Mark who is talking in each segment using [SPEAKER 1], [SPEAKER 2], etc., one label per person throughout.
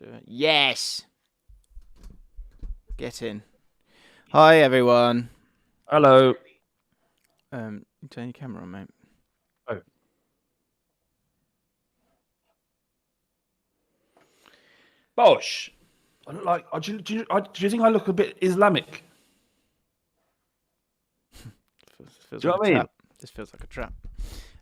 [SPEAKER 1] do it. Yes! Get in. Hi, everyone.
[SPEAKER 2] Hello.
[SPEAKER 1] Turn your camera on, mate.
[SPEAKER 2] Oh. Bosh. I look like. Do you think I look a bit Islamic?
[SPEAKER 1] Feels
[SPEAKER 2] Do you
[SPEAKER 1] like
[SPEAKER 2] know what
[SPEAKER 1] a
[SPEAKER 2] I mean?
[SPEAKER 1] trap. This feels like a trap.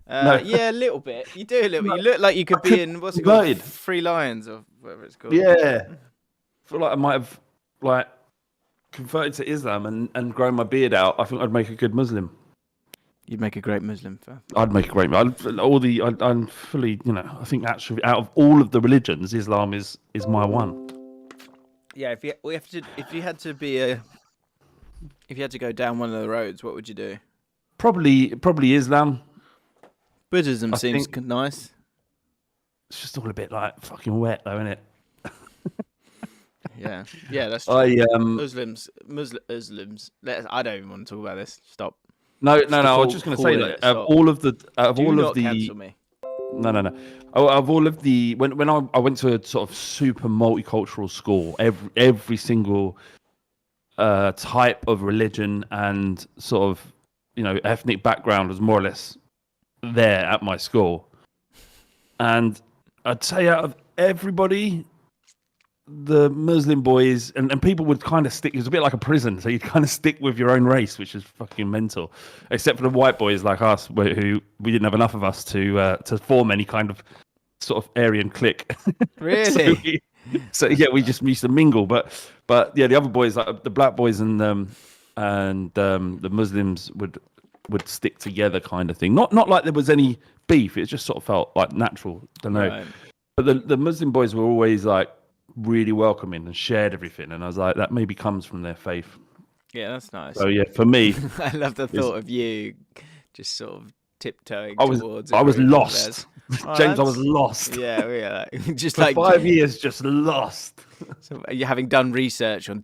[SPEAKER 2] No.
[SPEAKER 1] Yeah, a little bit. You do a little bit. You look like you could be in, what's it called?
[SPEAKER 2] Converted.
[SPEAKER 1] Free Lions or whatever it's called.
[SPEAKER 2] Yeah. I feel like I might have converted to Islam and grown my beard out. I think I'd make a good Muslim.
[SPEAKER 1] You'd make a great Muslim.
[SPEAKER 2] I'd make a great. I'm fully. I think actually, out of all of the religions, Islam is my one.
[SPEAKER 1] Yeah, if you had to go down one of the roads, what would you do?
[SPEAKER 2] Probably Islam.
[SPEAKER 1] Buddhism seems nice.
[SPEAKER 2] It's just all a bit like fucking wet, though, isn't it?
[SPEAKER 1] Yeah, that's true.
[SPEAKER 2] Muslims.
[SPEAKER 1] I don't even want to talk about this. Stop.
[SPEAKER 2] No. I was just going to say that out of all of the
[SPEAKER 1] cancel me.
[SPEAKER 2] No. Of all of the when I went to a sort of super multicultural school, every single type of religion and sort of ethnic background was more or less there at my school, and I'd say out of everybody, the Muslim boys and people would kind of stick. It was a bit like a prison, so you'd kind of stick with your own race, which is fucking mental. Except for the white boys like us, who we didn't have enough of us to form any kind of sort of Aryan clique.
[SPEAKER 1] Really?
[SPEAKER 2] so we just used to mingle. But yeah, the other boys, like the black boys and the Muslims would stick together, kind of thing. Not like there was any beef. It just sort of felt like natural. Don't know. Right. But the Muslim boys were always like really welcoming and shared everything, and I was like, that maybe comes from their faith.
[SPEAKER 1] Yeah, that's nice.
[SPEAKER 2] So yeah, for me,
[SPEAKER 1] I love the thought of you just sort of tiptoeing towards.
[SPEAKER 2] I was lost, James. I was lost.
[SPEAKER 1] Yeah, just
[SPEAKER 2] for 5 years, just lost.
[SPEAKER 1] So you're having done research on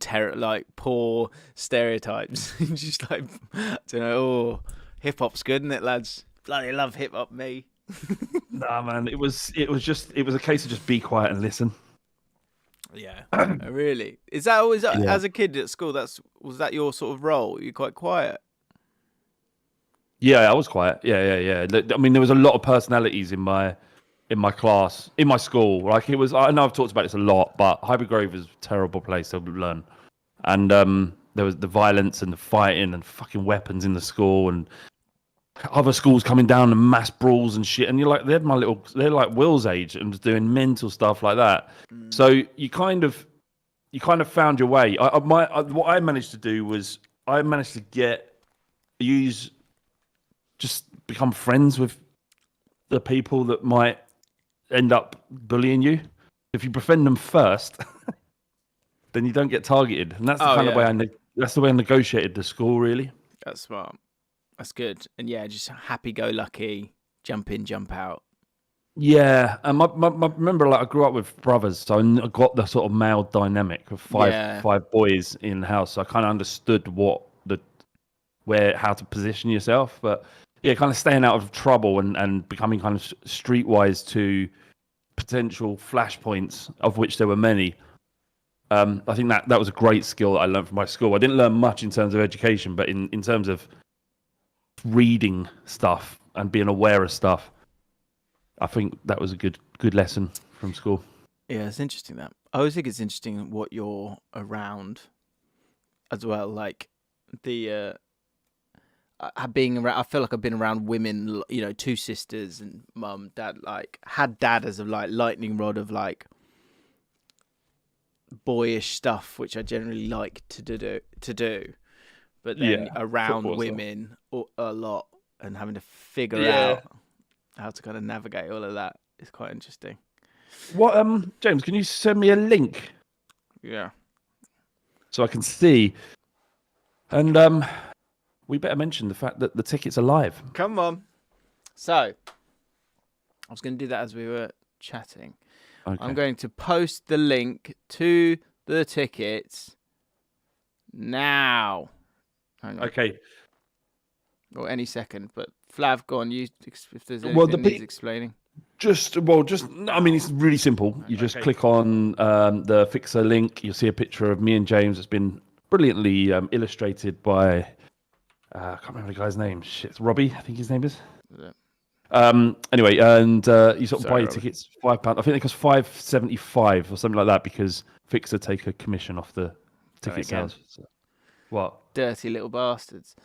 [SPEAKER 1] poor stereotypes, just like I don't know. Oh, hip hop's good, isn't it, lads? Bloody love hip hop, me.
[SPEAKER 2] Nah, man, it was a case of just be quiet and listen.
[SPEAKER 1] Yeah, really. Is that always as a kid at school? Was that your sort of role? You're quite quiet.
[SPEAKER 2] Yeah, I was quiet. Yeah. I mean, there was a lot of personalities in my class, in my school. Like it was. I know I've talked about this a lot, but Highbury Grove is a terrible place to learn. And there was the violence and the fighting and fucking weapons in the school and other schools coming down and mass brawls and shit. And you're like, they're like Will's age and was doing mental stuff like that. So you kind of found your way. What I managed to do was I managed to just become friends with the people that might end up bullying you. If you befriend them first, then you don't get targeted. And that's the kind of way that's the way I negotiated the school, really.
[SPEAKER 1] That's smart. That's good. And yeah, just happy-go-lucky, jump in, jump out.
[SPEAKER 2] Yeah, and remember, like I grew up with brothers, so I got the sort of male dynamic of five boys in the house. So I kind of understood how to position yourself. But yeah, kind of staying out of trouble and becoming kind of streetwise to potential flashpoints, of which there were many. I think that was a great skill that I learned from my school. I didn't learn much in terms of education, but in terms of reading stuff and being aware of stuff, I think that was a good lesson from school.
[SPEAKER 1] Yeah, it's interesting that. I always think it's interesting what you're around as well. Like the being around, I feel like I've been around women, two sisters and mum, dad, like had dad as a lightning rod of like boyish stuff, which I generally like to do. But then around women a lot and having to figure out how to kind of navigate all of that is quite interesting.
[SPEAKER 2] What, James, can you send me a link?
[SPEAKER 1] Yeah.
[SPEAKER 2] So I can see. And we better mention the fact that the tickets are live.
[SPEAKER 1] Come on. So I was going to do that as we were chatting. Okay. I'm going to post the link to the tickets now. Hang on.
[SPEAKER 2] Okay.
[SPEAKER 1] Or any second, but Flav, go on. If there's anything that needs explaining.
[SPEAKER 2] I mean, it's really simple. You just click on the Fixer link. You'll see a picture of me and James. It's been brilliantly illustrated by, I can't remember the guy's name. Shit, it's Robbie, I think his name is. Anyway, and you sort of buy your tickets, £5. I think they cost $5.75 or something like that because Fixer take a commission off the ticket sales. So, what?
[SPEAKER 1] Dirty little bastards.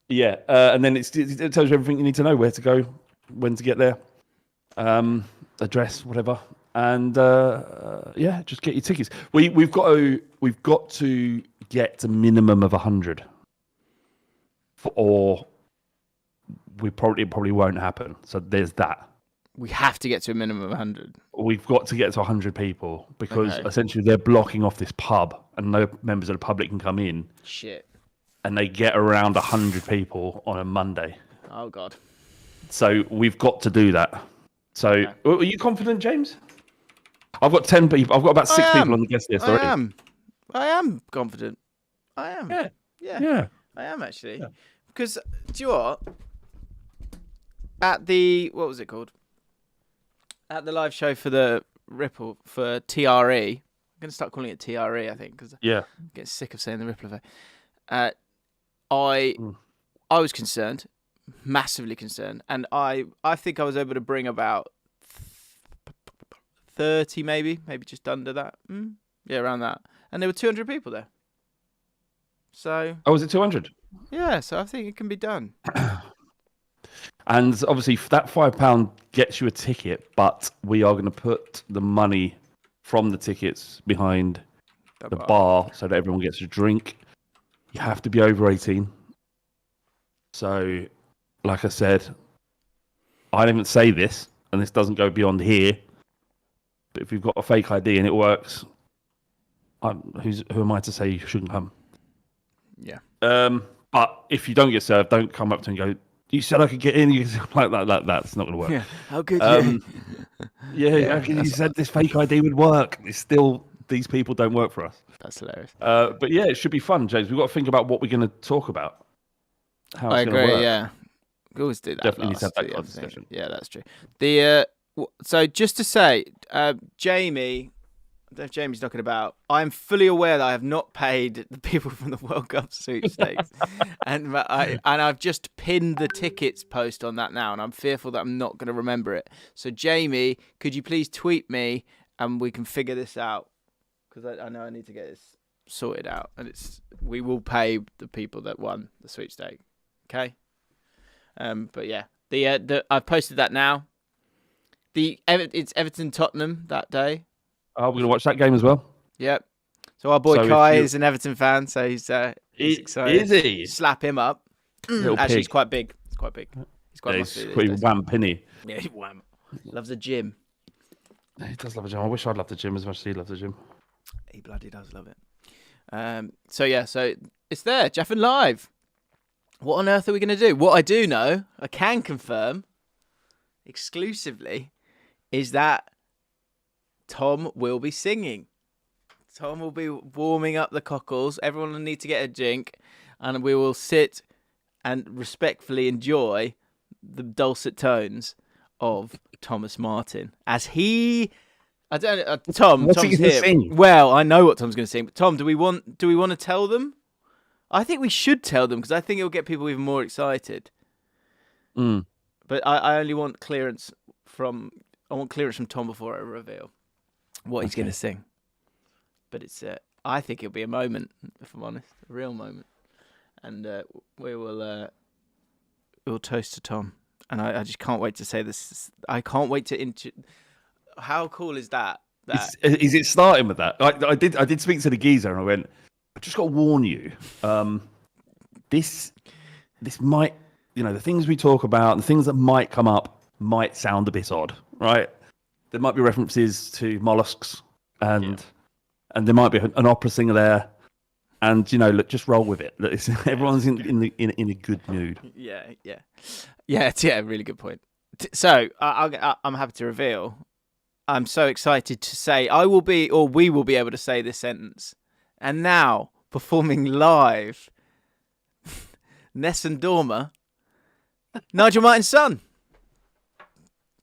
[SPEAKER 2] Yeah, and then it tells you everything you need to know: where to go, when to get there, address, whatever, and just get your tickets. We've got to get a minimum of 100, or it probably won't happen. So there's that.
[SPEAKER 1] We have to get to a minimum of 100.
[SPEAKER 2] We've got to get to 100 people because essentially they're blocking off this pub, and no members of the public can come in.
[SPEAKER 1] Shit.
[SPEAKER 2] And they get around 100 people on a Monday.
[SPEAKER 1] Oh, God.
[SPEAKER 2] So we've got to do that. So are you confident, James? I've got 10 people. I've got about 6 people on the guest list already.
[SPEAKER 1] I am confident. I am.
[SPEAKER 2] Yeah.
[SPEAKER 1] I am, actually. Yeah. Because, do you know what? At the, what was it called? At the live show for the Ripple, for TRE. I'm going to start calling it TRE, I think. Because I get sick of saying the Ripple effect. I was concerned, massively concerned, and I think I was able to bring about 30, maybe just under that. Yeah, around that. And there were 200 people there. So.
[SPEAKER 2] Oh, was it 200?
[SPEAKER 1] Yeah, so I think it can be done.
[SPEAKER 2] And obviously, that £5 gets you a ticket, but we are going to put the money from the tickets behind the bar so that everyone gets a drink. You have to be over 18. So, like I said, I didn't say this, and this doesn't go beyond here. But if you've got a fake ID and it works, who am I to say you shouldn't come?
[SPEAKER 1] Yeah.
[SPEAKER 2] But if you don't get served, don't come up to me and go, you said I could get in. Like that. That's not going to work.
[SPEAKER 1] Yeah. How good
[SPEAKER 2] you said this fake ID would work. It's still, these people don't work for us.
[SPEAKER 1] That's hilarious.
[SPEAKER 2] But yeah, it should be fun, James. We've got to think about what we're going to talk about. How
[SPEAKER 1] I
[SPEAKER 2] it's
[SPEAKER 1] agree,
[SPEAKER 2] work.
[SPEAKER 1] yeah. We always do that.
[SPEAKER 2] Definitely need to have that conversation.
[SPEAKER 1] Yeah, that's true. So just to say, Jamie, I don't know if Jamie's knocking about. I'm fully aware that I have not paid the people from the World Cup sweepstakes, and I've just pinned the tickets post on that now, and I'm fearful that I'm not going to remember it. So Jamie, could you please tweet me, and we can figure this out, because I know I need to get this sorted out, and we will pay the people that won the sweepstake. Okay. But yeah, I've posted that now. It's Everton Tottenham that day.
[SPEAKER 2] Oh, we're going to watch that game as well?
[SPEAKER 1] Yep. So our boy Kai is an Everton fan, so he's excited.
[SPEAKER 2] Is he?
[SPEAKER 1] Slap him up. Actually, he's quite big. He's quite big. He's quite
[SPEAKER 2] wham penny.
[SPEAKER 1] Yeah, wham. Loves the gym.
[SPEAKER 2] He does love the gym. I wish I'd love the gym as much as he loves the gym.
[SPEAKER 1] He bloody does love it. So it's there, Jaffn Live. What on earth are we going to do? What I do know, I can confirm exclusively, is that Tom will be singing. Tom will be warming up the cockles. Everyone will need to get a drink, and we will sit and respectfully enjoy the dulcet tones of Thomas Martin as he. I don't know, Tom.
[SPEAKER 2] What's
[SPEAKER 1] Tom's
[SPEAKER 2] he going to
[SPEAKER 1] here.
[SPEAKER 2] sing?
[SPEAKER 1] Well, I know what Tom's going to sing, but Tom, do we want to tell them? I think we should tell them because I think it'll get people even more excited. But I only want clearance from Tom before I reveal what he's going to sing. But I think it'll be a moment, if I'm honest, a real moment, and we'll toast to Tom. And I just can't wait to say this. I can't wait to. How cool is that?
[SPEAKER 2] Is it starting with that? I did speak to the geezer and I went, I just got to warn you. This might, the things we talk about, the things that might come up might sound a bit odd, right? There might be references to mollusks and there might be an opera singer there. And look, just roll with it. Look, everyone's in a good mood. Yeah.
[SPEAKER 1] It's a really good point. So I'm happy to reveal. I'm so excited to say we will be able to say this sentence. And now performing live, Nessun Dorma, Nigel Martin's son.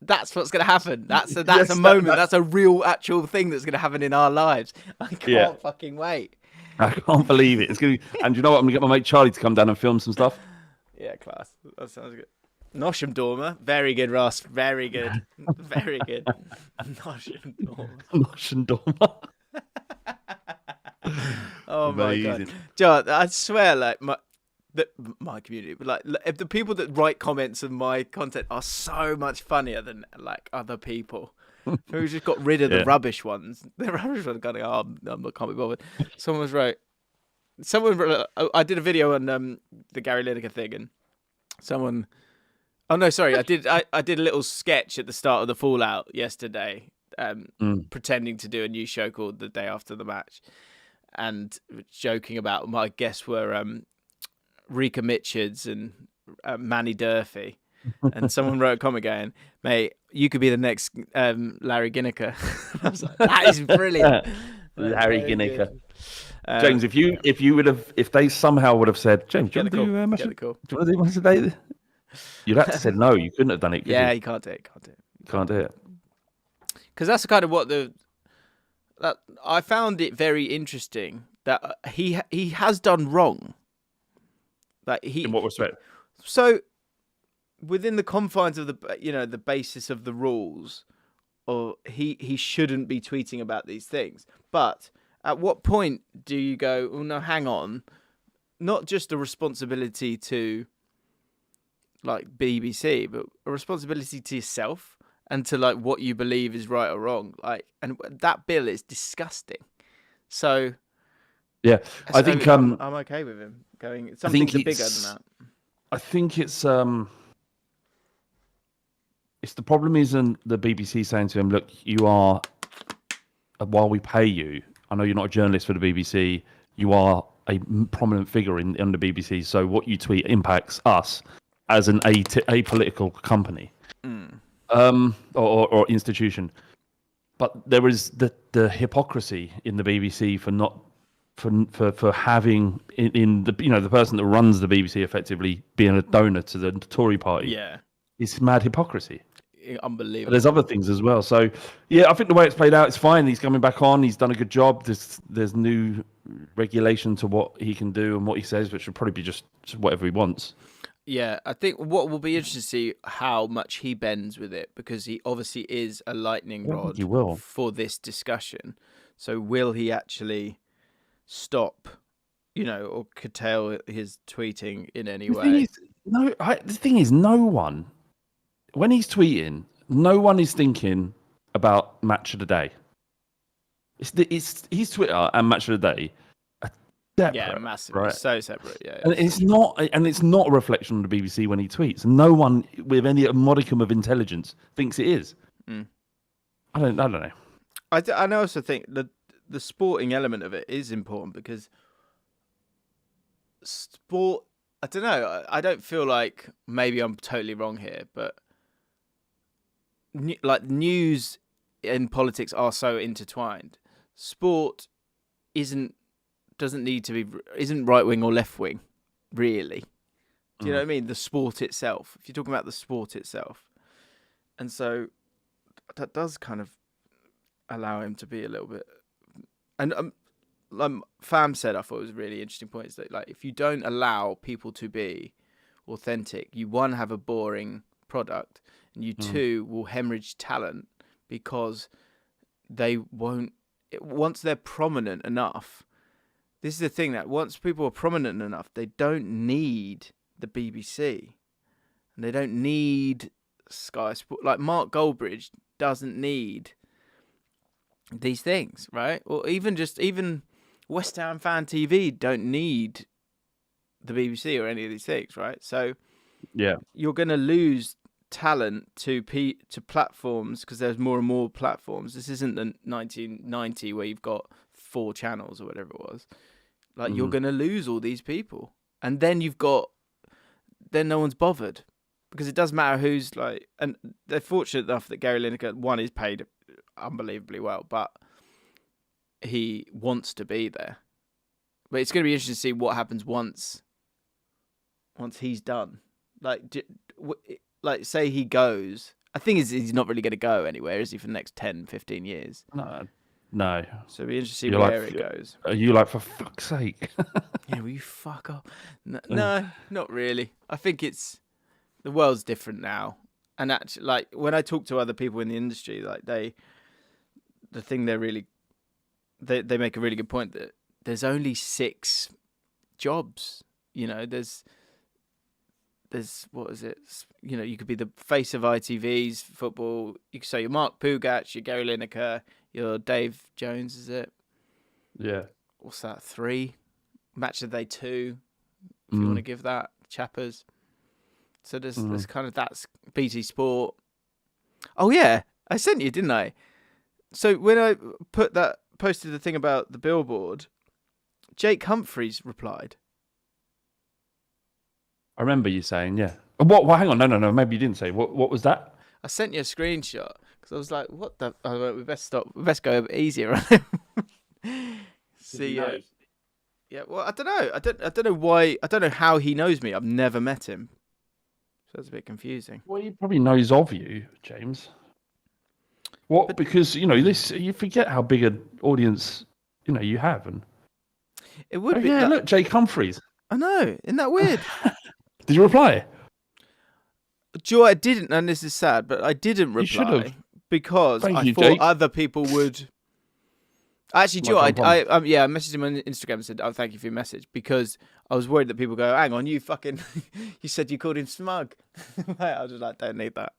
[SPEAKER 1] That's what's going to happen. That's a
[SPEAKER 2] Yes,
[SPEAKER 1] moment. That's a real, actual thing that's going to happen in our lives. I can't fucking wait.
[SPEAKER 2] I can't believe it. It's gonna be, and you know what? I'm gonna get my mate Charlie to come down and film some stuff.
[SPEAKER 1] Yeah, class. That sounds good. Nosham Dormer. Very good, Ross. Very good. Very good. Nosham Dormer.
[SPEAKER 2] Nosham Dormer.
[SPEAKER 1] Oh my god, John! I swear, like my community, but like if the people that write comments on my content are so much funnier than like other people. Who just got rid of the rubbish ones. The rubbish ones kind of go, oh, I'm not, can't be bothered. Someone wrote, I did a video on the Gary Lineker thing, and someone, oh no, sorry, I did a little sketch at the start of the Fallout yesterday, pretending to do a new show called The Day After the Match, and joking about my guests were Rika Mitchards and Manny Durfee. And someone wrote a comment going, mate, you could be the next Larry Lineker. I was like, that is brilliant.
[SPEAKER 2] Larry Lineker. James, if they somehow would have said, James, do you want to do
[SPEAKER 1] the
[SPEAKER 2] do you want to do one today? You'd have to say no. You couldn't have done it.
[SPEAKER 1] Yeah, you can't do it.
[SPEAKER 2] Can't do it.
[SPEAKER 1] Because that's kind of what I found it very interesting that he has done wrong. Like
[SPEAKER 2] in what respect?
[SPEAKER 1] So within the confines of the basis of the rules, or he shouldn't be tweeting about these things. But at what point do you go, oh no, hang on, not just a responsibility to like BBC, but a responsibility to yourself and to like what you believe is right or wrong. Like, and that bill is disgusting. So
[SPEAKER 2] yeah, I think
[SPEAKER 1] I'm okay with him going. Something's bigger than that.
[SPEAKER 2] I think it's the problem isn't the BBC saying to him, look, you are, while we pay you, I know you're not a journalist for the BBC, you are a prominent figure in the BBC, so what you tweet impacts us as an apolitical company or institution. But there is the hypocrisy in the BBC for having in the the person that runs the BBC effectively being a donor to the Tory party.
[SPEAKER 1] Yeah,
[SPEAKER 2] it's mad hypocrisy.
[SPEAKER 1] Unbelievable.
[SPEAKER 2] But there's other things as well. So yeah, I think the way it's played out, it's fine. He's coming back on. He's done a good job. There's new regulation to what he can do and what he says, which would probably be just whatever he wants.
[SPEAKER 1] Yeah, I think what will be interesting to see how much he bends with it, because he obviously is a lightning rod for this discussion. So will he actually stop, or curtail his tweeting in any way?
[SPEAKER 2] The thing is, no one, when he's tweeting, no one is thinking about Match of the Day. It's his Twitter and Match of the Day. Separate,
[SPEAKER 1] massively,
[SPEAKER 2] right?
[SPEAKER 1] So separate. Yeah,
[SPEAKER 2] and it's not a reflection on the BBC when he tweets. No one with any modicum of intelligence thinks it is. I don't know.
[SPEAKER 1] I also think that the sporting element of it is important, because sport, I don't know, I don't feel like, maybe I'm totally wrong here, but like news and politics are so intertwined. Sport isn't right wing or left wing, really. Do you know what I mean? The sport itself. If you're talking about the sport itself, and so that does kind of allow him to be a little bit. And Fam said, I thought it was a really interesting point, is that like if you don't allow people to be authentic, you one, have a boring product, and you two, will hemorrhage talent, because they won't, once they're prominent enough. This is the thing, that once people are prominent enough, they don't need the BBC, and they don't need Sky Sport. Like Mark Goldbridge doesn't need these things, right? Or even West Ham Fan TV don't need the BBC or any of these things, right? So
[SPEAKER 2] yeah,
[SPEAKER 1] you're going to lose talent to platforms, because there's more and more platforms. This isn't the 1990 where you've got 4 channels or whatever it was. Like you're going to lose all these people, and then then no one's bothered, because it doesn't matter who's like, and they're fortunate enough that Gary Lineker, one, is paid unbelievably well, but he wants to be there. But it's going to be interesting to see what happens once he's done. Like say he goes I think he's not really going to go anywhere, is he, for the next 10, 15 years?
[SPEAKER 2] No.
[SPEAKER 1] So it'll be interesting to see where it goes.
[SPEAKER 2] Are you like, for fuck's sake?
[SPEAKER 1] Yeah, will you fuck off? No, not really. I think the world's different now. And actually, like, when I talk to other people in the industry, like, they make a really good point that there's only 6 jobs. You know, there's what is it? You know, you could be the face of ITV's football. You could say you're Mark Pugac, you're Gary Lineker, you're Dave Jones, is it?
[SPEAKER 2] Yeah.
[SPEAKER 1] What's that? 3? Match of the Day 2, if you want to give that. Chappers. So there's kind of, that's BT Sport. Oh yeah, I sent you, didn't I? So when I posted the thing about the billboard, Jake Humphries replied.
[SPEAKER 2] I remember you saying, yeah. What? Well, hang on, no. Maybe you didn't say. What was that?
[SPEAKER 1] I sent you a screenshot because I was like, "What the? Oh, we best stop. We best go easier on him." See, yeah. Well, I don't know. I don't know why. I don't know how he knows me. I've never met him, so it's a bit confusing.
[SPEAKER 2] Well, he probably knows of you, James. What? Because you forget how big an audience you have, and
[SPEAKER 1] it would be.
[SPEAKER 2] Yeah, look, Jake Humphries.
[SPEAKER 1] I know. Isn't that weird?
[SPEAKER 2] Did you reply?
[SPEAKER 1] Joe, I didn't, and this is sad, but I didn't reply because I thought Jake. Other people would. Actually, Joe, I messaged him on Instagram and said, "Oh, thank you for your message," because I was worried that people go, "Hang on, you fucking, you said you called him smug." I was just like, "Don't need that."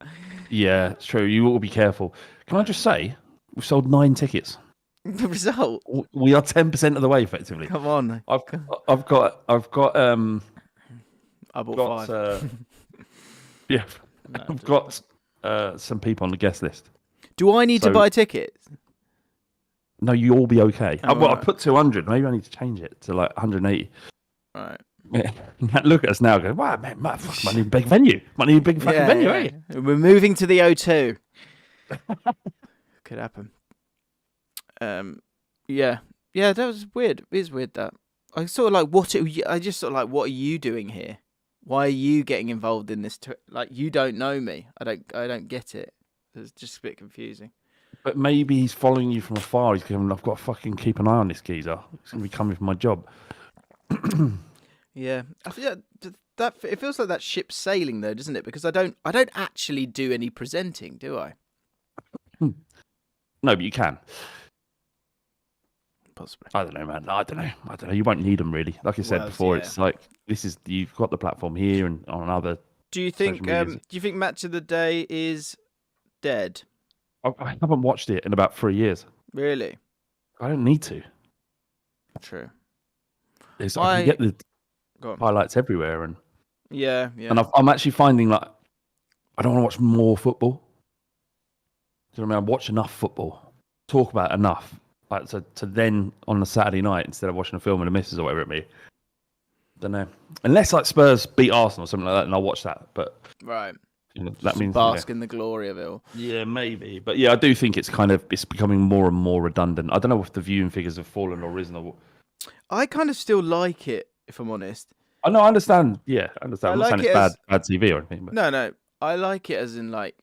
[SPEAKER 2] Yeah, it's true. You will be careful. Can I just say, we've sold 9 tickets.
[SPEAKER 1] The result?
[SPEAKER 2] We are 10% of the way, effectively.
[SPEAKER 1] Come on.
[SPEAKER 2] I've got.
[SPEAKER 1] I bought 5.
[SPEAKER 2] Yeah, no, I've got some people on the guest list.
[SPEAKER 1] Do I need to buy tickets?
[SPEAKER 2] No, you'll be okay.
[SPEAKER 1] Oh,
[SPEAKER 2] right. I put 200. Maybe I need to change it to like 180.
[SPEAKER 1] All right.
[SPEAKER 2] Yeah. Look at us now. Go, wow, man, might need a big venue. Might need a big fucking venue, eh?
[SPEAKER 1] We're moving to the O2. Could happen. Yeah, that was weird. It is weird that I sort of like what are you doing here? Why are you getting involved in this? Like, you don't know me. I don't get it. It's just a bit confusing.
[SPEAKER 2] But maybe he's following you from afar. He's going, I've got to fucking keep an eye on this geezer. He's going to be coming for my job.
[SPEAKER 1] Yeah, I feel that it feels like that ship's sailing though, doesn't it? Because I don't actually do any presenting, do I?
[SPEAKER 2] No, but you can.
[SPEAKER 1] Possibly.
[SPEAKER 2] I don't know, man. I don't know. You won't need them really. Like I said before, it's like you've got the platform here and on other.
[SPEAKER 1] Do you think? Do you think Match of the Day is dead?
[SPEAKER 2] I haven't watched it in about 3 years.
[SPEAKER 1] Really?
[SPEAKER 2] I don't need to.
[SPEAKER 1] True.
[SPEAKER 2] I can get the highlights everywhere, and
[SPEAKER 1] yeah.
[SPEAKER 2] And I'm actually finding like I don't want to watch more football. Do you know what I mean? I watch enough football, talk about enough. Like to then on a Saturday night instead of watching a film with the missus or whatever it may be. Don't know. Unless like Spurs beat Arsenal or something like that, and I'll watch that. But
[SPEAKER 1] right,
[SPEAKER 2] that means
[SPEAKER 1] bask in the glory of it all.
[SPEAKER 2] Yeah, maybe. But yeah, I do think it's becoming more and more redundant. I don't know if the viewing figures have fallen or risen.
[SPEAKER 1] I kind of still like it, if I'm honest.
[SPEAKER 2] I know. I understand. Yeah, I understand. I'm not saying it's bad TV or anything. But...
[SPEAKER 1] No. I like it as in like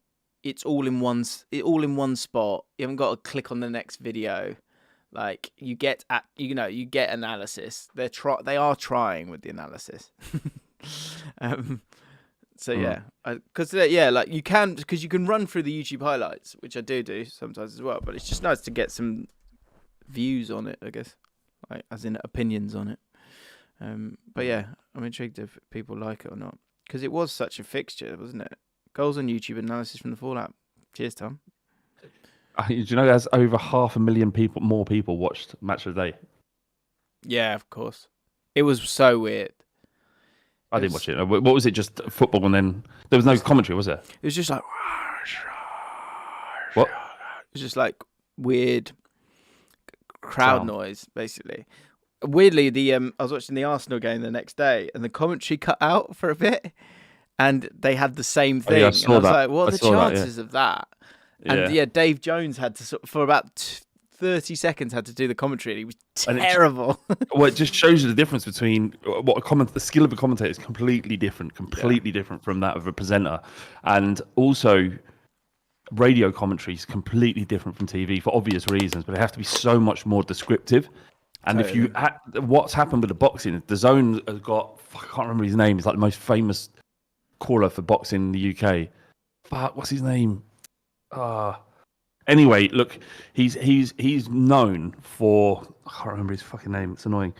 [SPEAKER 1] it's all in one spot. You haven't got to click on the next video. Like you get analysis. They are trying with the analysis. So yeah, because like you can run through the YouTube highlights, which I do sometimes as well. But it's just nice to get some views on it, I guess, like as in opinions on it. But yeah, I'm intrigued if people like it or not, because it was such a fixture, wasn't it? Goals on YouTube, analysis from the fallout. Cheers, Tom.
[SPEAKER 2] Do you know there's over 500,000 more people watched Match of the Day?
[SPEAKER 1] Yeah, of course. It was so weird.
[SPEAKER 2] I didn't watch it. What was it? Just football, and then there was no commentary, was there? It
[SPEAKER 1] was just like
[SPEAKER 2] what?
[SPEAKER 1] It was just like weird crowd noise, basically. Weirdly, I was watching the Arsenal game the next day, and the commentary cut out for a bit, and they had the same thing.
[SPEAKER 2] I saw
[SPEAKER 1] and I was
[SPEAKER 2] that.
[SPEAKER 1] like, what are the chances of that? And
[SPEAKER 2] yeah,
[SPEAKER 1] Dave Jones had to for about 30 seconds had to do the commentary, and he was terrible.
[SPEAKER 2] Well, it just shows you the difference between the skill of a commentator is completely different from that of a presenter, and also radio commentary is completely different from TV for obvious reasons, but it has to be so much more descriptive. And
[SPEAKER 1] Totally.
[SPEAKER 2] what's happened with the boxing, the Zone has got, I can't remember his name. He's like the most famous caller for boxing in the UK. Fuck, what's his name? Anyway, look, he's known for, I can't remember his fucking name. It's annoying.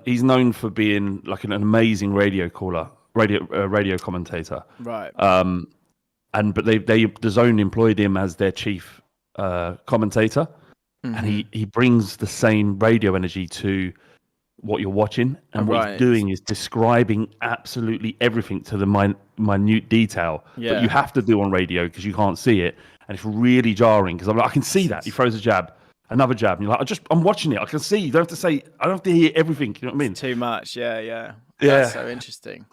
[SPEAKER 2] He's known for being like an amazing radio caller, radio commentator.
[SPEAKER 1] Right.
[SPEAKER 2] But the Zone employed him as their chief commentator, and he brings the same radio energy to what you're watching, and what he's doing is describing absolutely everything to the minute detail that you have to do on radio because you can't see it, and it's really jarring because I'm like, I can see that he throws a jab, another jab, and you're like, I'm watching it, I can see. You don't have to say, I don't have to hear everything. You know what I mean?
[SPEAKER 1] It's too much. Yeah. That's so interesting.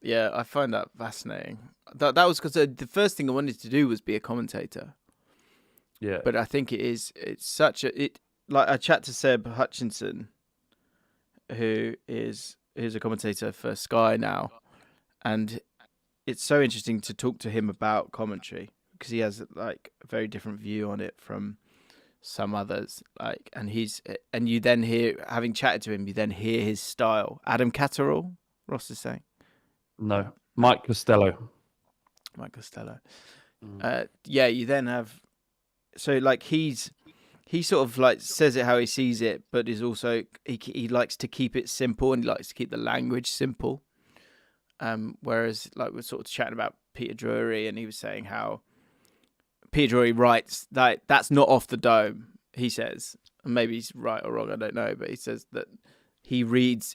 [SPEAKER 1] Yeah, I find that fascinating. That was because the first thing I wanted to do was be a commentator.
[SPEAKER 2] Yeah,
[SPEAKER 1] but I think it's such a like I chat to Seb Hutchinson, who is a commentator for Sky now, and it's so interesting to talk to him about commentary because he has like a very different view on it from some others. Like, and you then hear, having chatted to him, you then hear his style. Adam Catterall, Ross is saying.
[SPEAKER 2] No, Mike Costello.
[SPEAKER 1] Yeah, you then have, so like he sort of like says it how he sees it, but is also he likes to keep it simple and he likes to keep the language simple. Whereas like we're sort of chatting about Peter Drury, and he was saying how Peter Drury writes that that's not off the dome. He says, and maybe he's right or wrong, I don't know, but he says that he reads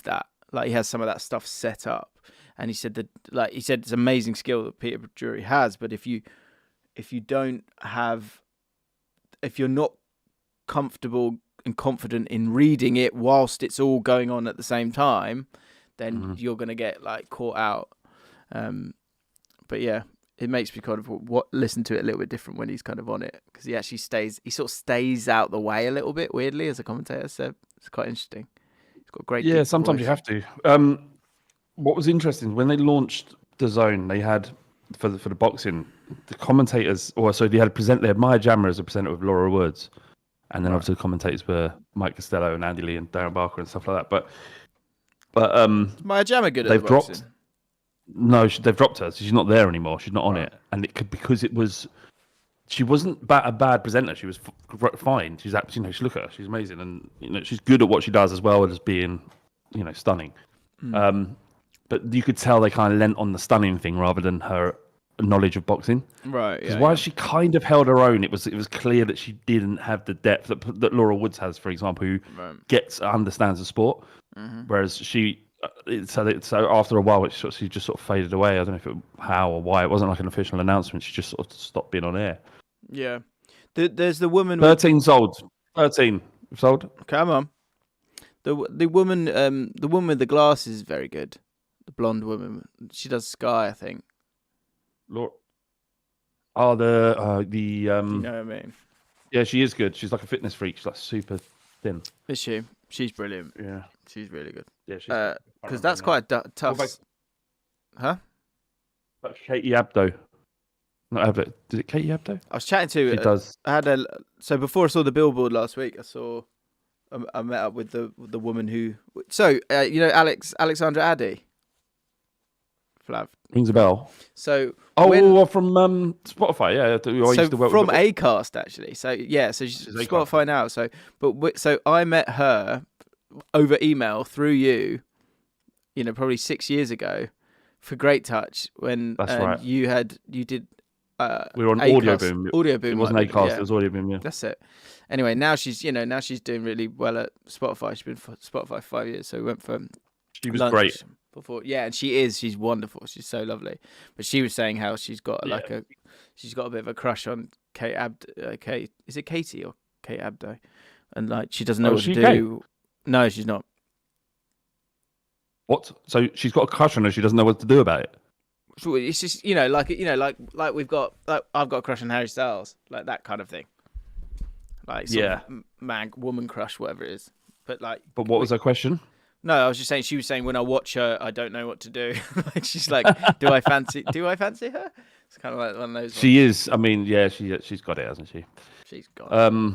[SPEAKER 1] that, like he has some of that stuff set up. And he said that, like he said, it's an amazing skill that Peter Drury has. But if you're not comfortable and confident in reading it whilst it's all going on at the same time, then you're going to get like caught out. But yeah, it makes me kind of listen to it a little bit different when he's kind of on it, because he sort of stays out the way a little bit weirdly as a commentator. So it's quite interesting. He's got great.
[SPEAKER 2] Yeah, sometimes voice. You have to. What was interesting when they launched the Zone, they had for the boxing, the commentators, they had Maya Jama as a presenter with Laura Woods, and then obviously the commentators were Mike Costello and Andy Lee and Darren Barker and stuff like that. But
[SPEAKER 1] Maya Jama good at the boxing?
[SPEAKER 2] No, they've dropped her. So she's not there anymore. She's not on it, and she wasn't a bad presenter. She was fine. She's absolutely, look at her. She's amazing, and she's good at what she does as well as being, stunning. But you could tell they kind of lent on the stunning thing rather than her knowledge of boxing.
[SPEAKER 1] Right.
[SPEAKER 2] Because while she kind of held her own, it was clear that she didn't have the depth that Laura Woods has, for example, who understands the sport. Whereas she, so after a while, she just sort of faded away. I don't know how or why. It wasn't like an official announcement. She just sort of stopped being on air.
[SPEAKER 1] Yeah. There's the woman.
[SPEAKER 2] 13 sold. 13 sold.
[SPEAKER 1] Come on. The woman with the glasses is very good. The blonde woman. She does Sky, I think.
[SPEAKER 2] Laura. Oh, you know
[SPEAKER 1] what I mean?
[SPEAKER 2] Yeah, she is good. She's like a fitness freak. She's like super thin.
[SPEAKER 1] Is she? She's brilliant.
[SPEAKER 2] Yeah,
[SPEAKER 1] she's really good.
[SPEAKER 2] Yeah, she's
[SPEAKER 1] because that's quite tough. Huh?
[SPEAKER 2] That's Katie Abdo. Not Abdo. Is it Katie Abdo?
[SPEAKER 1] I was chatting to.
[SPEAKER 2] She does.
[SPEAKER 1] So before I saw the billboard last week, I met up with the woman who. So Alexandra Addy. Flav.
[SPEAKER 2] Rings a bell.
[SPEAKER 1] So
[SPEAKER 2] from Spotify, yeah. I used to work
[SPEAKER 1] from
[SPEAKER 2] with
[SPEAKER 1] Acast actually. So yeah, so she's Spotify now. So I met her over email through you, probably 6 years ago, for Great Touch when
[SPEAKER 2] that's right.
[SPEAKER 1] you did.
[SPEAKER 2] We were on
[SPEAKER 1] Acast,
[SPEAKER 2] Audio Boom.
[SPEAKER 1] Audio Boom.
[SPEAKER 2] It wasn't Acast. It was Audio Boom. Yeah.
[SPEAKER 1] That's it. Anyway, now she's doing really well at Spotify. She's been for Spotify 5 years. So we went for.
[SPEAKER 2] She was great.
[SPEAKER 1] Before, yeah, and she's wonderful. She's so lovely. But she was saying how she's got she's got a bit of a crush on Kate is it Katie or Kate Abdo? And like she doesn't know what to do. Gay? No, she's not.
[SPEAKER 2] What? So she's got a crush on her. She doesn't know what to do about it.
[SPEAKER 1] It's just like we've got I've got a crush on Harry Styles, like that kind of thing. Like woman crush, whatever it is. But
[SPEAKER 2] what was her question?
[SPEAKER 1] No, I was just saying. She was saying when I watch her, I don't know what to do. Like she's like, do I fancy her? It's kind of like one of those.
[SPEAKER 2] She is. I mean, yeah, she's got it, hasn't she?
[SPEAKER 1] She's got it.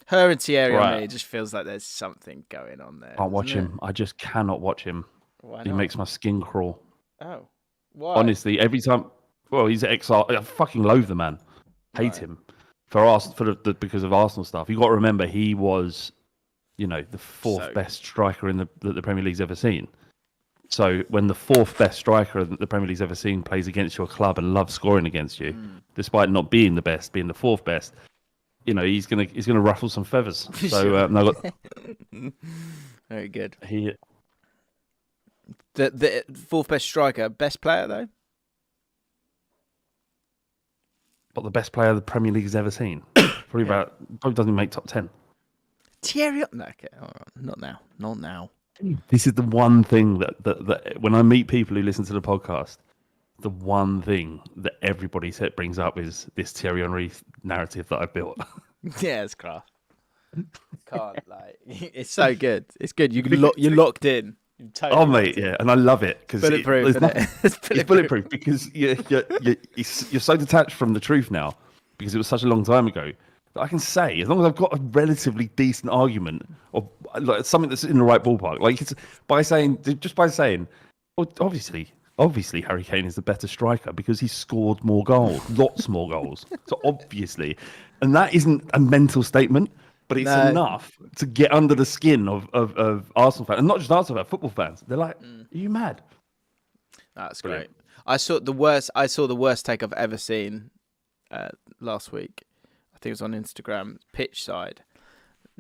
[SPEAKER 1] Her and Thierry
[SPEAKER 2] right.
[SPEAKER 1] Henry just feels like there's something going on there.
[SPEAKER 2] Can't watch him. I just cannot watch him.
[SPEAKER 1] Why not?
[SPEAKER 2] He makes my skin crawl.
[SPEAKER 1] Oh, why?
[SPEAKER 2] Honestly, every time. Well, he's I fucking loathe the man. Hate him because of Arsenal stuff. You got to remember he was, the fourth best striker in the Premier League's ever seen. So when the fourth best striker that the Premier League's ever seen plays against your club and loves scoring against you, despite not being the best, being the fourth best, he's gonna ruffle some feathers. So
[SPEAKER 1] very good.
[SPEAKER 2] He
[SPEAKER 1] the fourth best striker, best player though.
[SPEAKER 2] But the best player the Premier League has ever seen, probably doesn't make top 10.
[SPEAKER 1] Thierry, no, okay, not now.
[SPEAKER 2] This is the one thing that when I meet people who listen to the podcast, the one thing that everybody brings up is this Thierry Henry narrative that I built.
[SPEAKER 1] Yeah, it's class. Can't it's so good. It's good. You're locked in.
[SPEAKER 2] Totally mate, yeah, and I love it because
[SPEAKER 1] it's
[SPEAKER 2] bulletproof because you're so detached from the truth now because it was such a long time ago. I can say, as long as I've got a relatively decent argument or like something that's in the right ballpark, like it's by saying, well, obviously Harry Kane is the better striker because he's scored more goals, lots more goals. So obviously, and that isn't a mental statement, but it's enough to get under the skin of Arsenal fans, and not just Arsenal fans, football fans. They're like, "Are you mad?"
[SPEAKER 1] That's brilliant. Great. I saw the worst take I've ever seen last week. I think it was on Instagram, pitch side.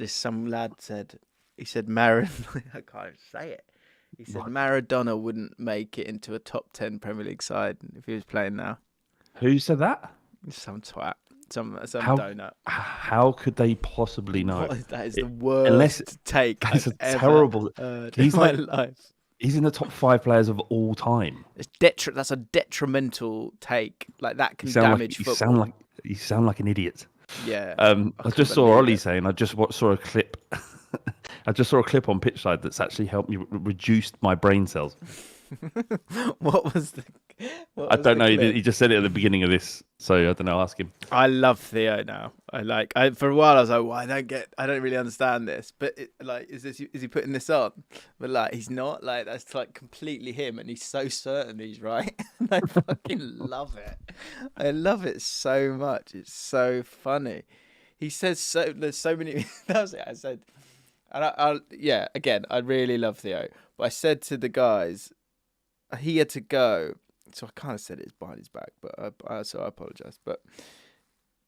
[SPEAKER 1] Some lad said, I can't even say it. He said Maradona wouldn't make it into a top 10 Premier League side if he was playing now.
[SPEAKER 2] Who said that?
[SPEAKER 1] Some twat. Some donut.
[SPEAKER 2] How could they possibly know?
[SPEAKER 1] That is the worst take I've ever
[SPEAKER 2] terrible.
[SPEAKER 1] heard in my life.
[SPEAKER 2] He's in the top 5 players of all time.
[SPEAKER 1] That's a detrimental take. Like that can damage football.
[SPEAKER 2] You sound like an idiot.
[SPEAKER 1] Yeah.
[SPEAKER 2] I just saw Ollie saying. I just saw a clip. I just saw a clip on Pitchside that's actually helped me reduce my brain cells.
[SPEAKER 1] What was the?
[SPEAKER 2] I don't know. He just said it at the beginning of this, so I don't know. Ask him.
[SPEAKER 1] I love Theo now. For a while I was like, well, I don't really understand this, but is he putting this on? But he's not. That's completely him, and he's so certain he's right. And I fucking love it. I love it so much. It's so funny. He says there's so many. That was it. I said, and again, I really love Theo, but I said to the guys, he had to go. So I kind of said it behind his back, but so I apologise. But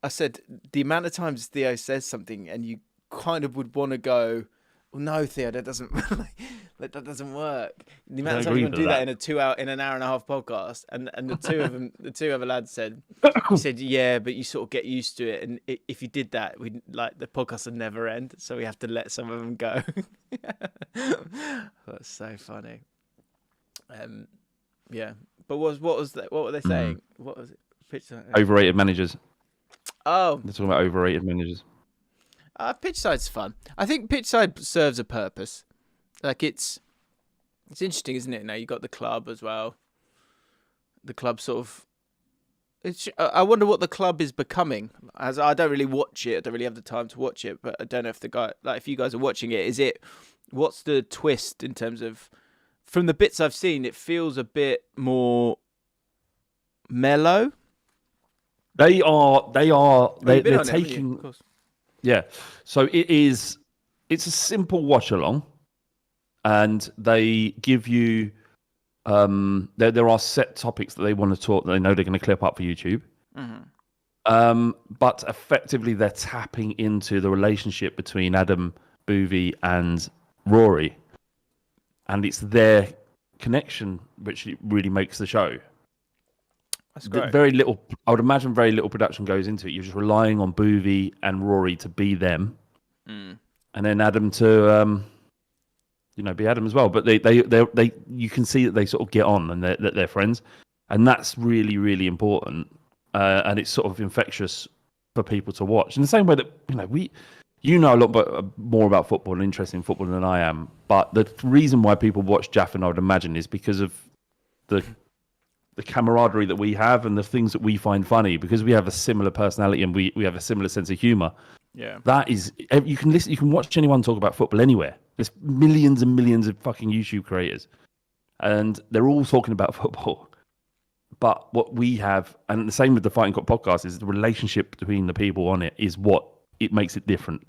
[SPEAKER 1] I said the amount of times Theo says something and you kind of would want to go, well, no, Theo, that doesn't that doesn't work. The amount of times you want to do that in an hour and a half podcast, and the two other lads said, yeah, but you sort of get used to it, and if you did that, the podcast would never end, so we have to let some of them go. That's so funny. Yeah. But what were they saying? What was it?
[SPEAKER 2] Overrated managers.
[SPEAKER 1] Oh.
[SPEAKER 2] They're talking about overrated managers.
[SPEAKER 1] Pitchside's fun. I think pitchside serves a purpose. It's interesting, isn't it? Now you got the club as well. The club sort of. I wonder what the club is becoming. As I don't really watch it, I don't really have the time to watch it. But I don't know if if you guys are watching it, what's the twist in terms of? From the bits I've seen, it feels a bit more mellow.
[SPEAKER 2] They're taking. Of course. Yeah, so it's a simple watch along, and they give you. There are set topics that they want to talk that they know they're going to clip up for YouTube. Mm-hmm. But effectively, they're tapping into the relationship between Adam Boovey and Rory. And it's their connection which really makes the show.
[SPEAKER 1] That's great.
[SPEAKER 2] I would imagine very little production goes into it. You're just relying on Boovey and Rory to be them, and then Adam to, be Adam as well. But they you can see that they sort of get on and they're friends, and that's really, really important. And it's sort of infectious for people to watch. In the same way that you know a lot more about football and interested in football than I am. But the reason why people watch Jaffn, I would imagine, is because of the the camaraderie that we have and the things that we find funny, because we have a similar personality and we have a similar sense of humor.
[SPEAKER 1] Yeah.
[SPEAKER 2] That is, you can watch anyone talk about football anywhere. There's millions and millions of fucking YouTube creators, and they're all talking about football. But what we have, and the same with the Fighting Cock podcast, is the relationship between the people on it is what it makes it different.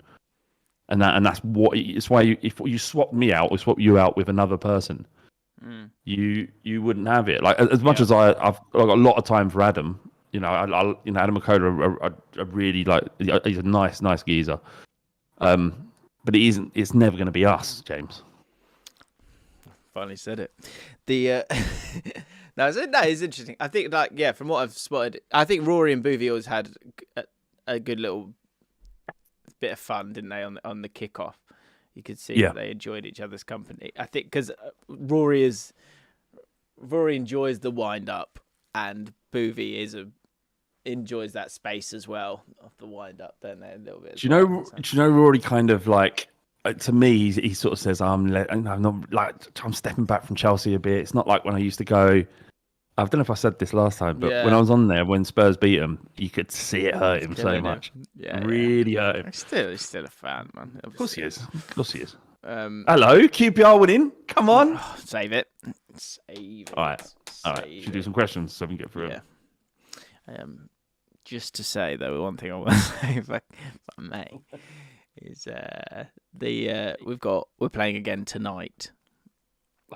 [SPEAKER 2] And that's what it's why if you swap me out or swap you out with another person, you wouldn't have it. Like as much as I've got a lot of time for Adam, Adam McCullough, I really like. He's a nice geezer, but it isn't. It's never going to be us, James.
[SPEAKER 1] Finally said it. The it's interesting. I think from what I've spotted, I think Rory and Boovie always had a good little bit of fun, didn't they? On the kickoff, you could see that they enjoyed each other's company. I think because Rory enjoys the wind up, and Boovie enjoys that space as well of the wind up. Don't they? A little bit. Do
[SPEAKER 2] you know Rory kind of like? To me, he sort of says, I'm stepping back from Chelsea a bit. It's not like when I used to go. I don't know if I said this last time, but when I was on there, when Spurs beat him, you could see it hurt him so much. Yeah, really hurt him.
[SPEAKER 1] He's still a fan, man.
[SPEAKER 2] Of course he is. Hello, QPR winning. Come on.
[SPEAKER 1] Save it. Save it.
[SPEAKER 2] All right. Should we do some questions so we can get through
[SPEAKER 1] them? Just to say, though, one thing I want to say, if I may, is we're playing again tonight.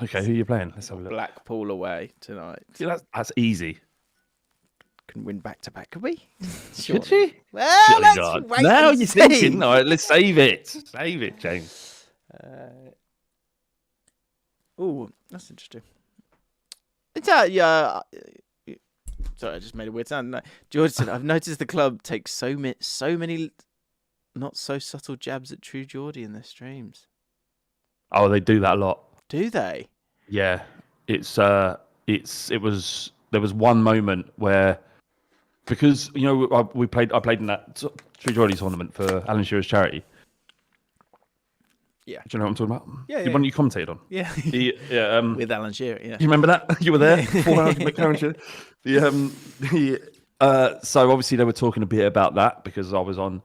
[SPEAKER 2] Okay, who are you playing? Let's have a look.
[SPEAKER 1] Blackpool away tonight.
[SPEAKER 2] See, that's easy.
[SPEAKER 1] Can win back to back, could we?
[SPEAKER 2] Should she?
[SPEAKER 1] Well, let's wait.
[SPEAKER 2] Now you're thinking. All right, let's save it. Save it, James.
[SPEAKER 1] Oh, that's interesting. It's sorry, I just made a weird sound. No. George said, "I've noticed the club takes so many not so subtle jabs at True Geordie in their streams."
[SPEAKER 2] Oh, they do that a lot.
[SPEAKER 1] Do they?
[SPEAKER 2] Yeah, there was one moment where, because I played in that True Geordie tournament for Alan Shearer's charity.
[SPEAKER 1] Yeah.
[SPEAKER 2] Do you know what I'm talking about?
[SPEAKER 1] Yeah.
[SPEAKER 2] The one you commentated on.
[SPEAKER 1] Yeah. With Alan Shearer. Yeah.
[SPEAKER 2] You remember that? You were there. 4 hours with Alan Shearer. So obviously they were talking a bit about that because I was on,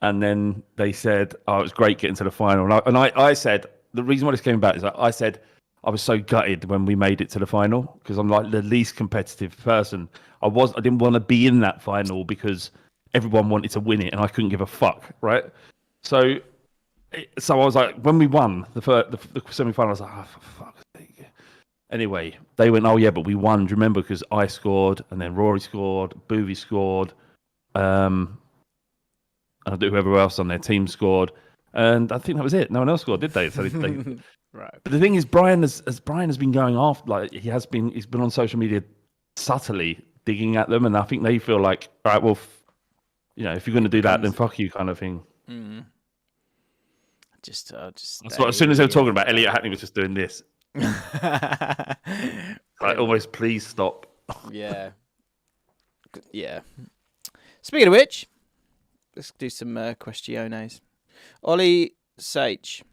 [SPEAKER 2] and then they said, "Oh, it was great getting to the final." And I said, the reason why this came about is that I said I was so gutted when we made it to the final because I'm like the least competitive person. I didn't want to be in that final because everyone wanted to win it and I couldn't give a fuck, right? So I was like, when we won the semi-final, I was like, oh, for fuck's sake. Anyway, they went, oh yeah, but we won. Do you remember? Because I scored, and then Rory scored, Boovie scored, and I do whoever else on their team scored. And I think that was it. No one else scored, did they? So they
[SPEAKER 1] right.
[SPEAKER 2] But the thing is, Brian has been going off, like he's been on social media subtly digging at them, and I think they feel like, all right, well, if you're going to do that, then fuck you, kind of thing.
[SPEAKER 1] Mm-hmm. Just
[SPEAKER 2] as soon as they were talking about Elliot Hackney was just doing this, like almost, please stop.
[SPEAKER 1] Yeah. Speaking of which, let's do some questiones. Ollie Sage,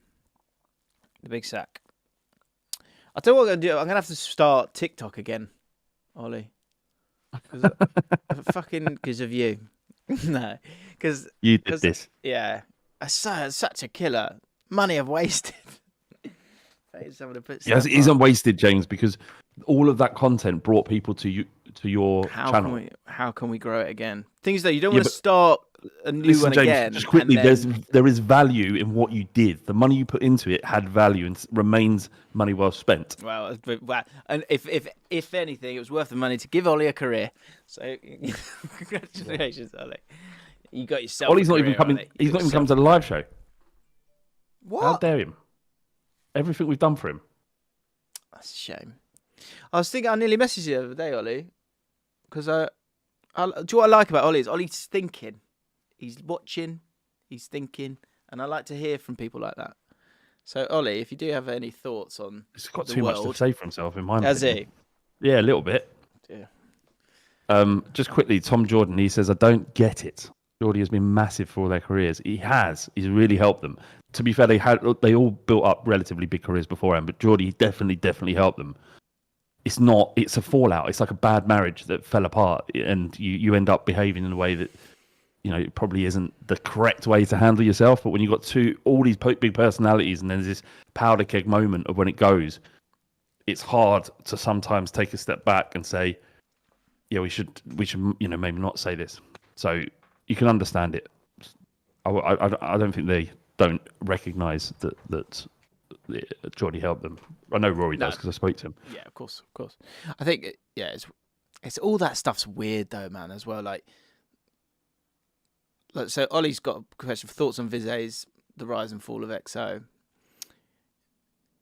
[SPEAKER 1] the big sack. I'll tell you what I'm going to do. I'm going to have to start TikTok again, Ollie. Because of you. No. Because
[SPEAKER 2] you did this.
[SPEAKER 1] Yeah. Such a killer. Money I've wasted.
[SPEAKER 2] He hasn't wasted, James, because all of that content brought people to your channel.
[SPEAKER 1] How can we grow it again? Things that you don't want to start a new one
[SPEAKER 2] James,
[SPEAKER 1] again.
[SPEAKER 2] Just quickly, there is value in what you did. The money you put into it had value and remains money well spent.
[SPEAKER 1] Well, and if anything, it was worth the money to give Ollie a career. So congratulations, Ollie. You got yourself.
[SPEAKER 2] Ollie's not even coming. He's not even come to the live show.
[SPEAKER 1] What?
[SPEAKER 2] How dare him? Everything we've done for him.
[SPEAKER 1] That's a shame. I was thinking, I nearly messaged you the other day, Ollie, because do you know what I like about Ollie? Is Ollie's thinking. He's watching, he's thinking, and I like to hear from people like that. So, Ollie, if you do have any thoughts on
[SPEAKER 2] he's got too much to say for himself, in my opinion.
[SPEAKER 1] Has he?
[SPEAKER 2] Yeah, a little bit.
[SPEAKER 1] Yeah.
[SPEAKER 2] Just quickly, Tom Jordan, he says, I don't get it. Geordie has been massive for all their careers. He has. He's really helped them. To be fair, they all built up relatively big careers beforehand, but Geordie definitely helped them. it's not. It's a fallout. It's like a bad marriage that fell apart, and you end up behaving in a way that it probably isn't the correct way to handle yourself. But when you've got all these big personalities, and then there's this powder keg moment of when it goes, it's hard to sometimes take a step back and say, yeah, we should maybe not say this. So you can understand it. I don't think they don't recognise that Geordie helped them. I know Rory does because I spoke to him.
[SPEAKER 1] Yeah, of course. I think it's all that stuff's weird though, man. As well, like so Ollie's got a question for thoughts on Vizay's The Rise and Fall of XO.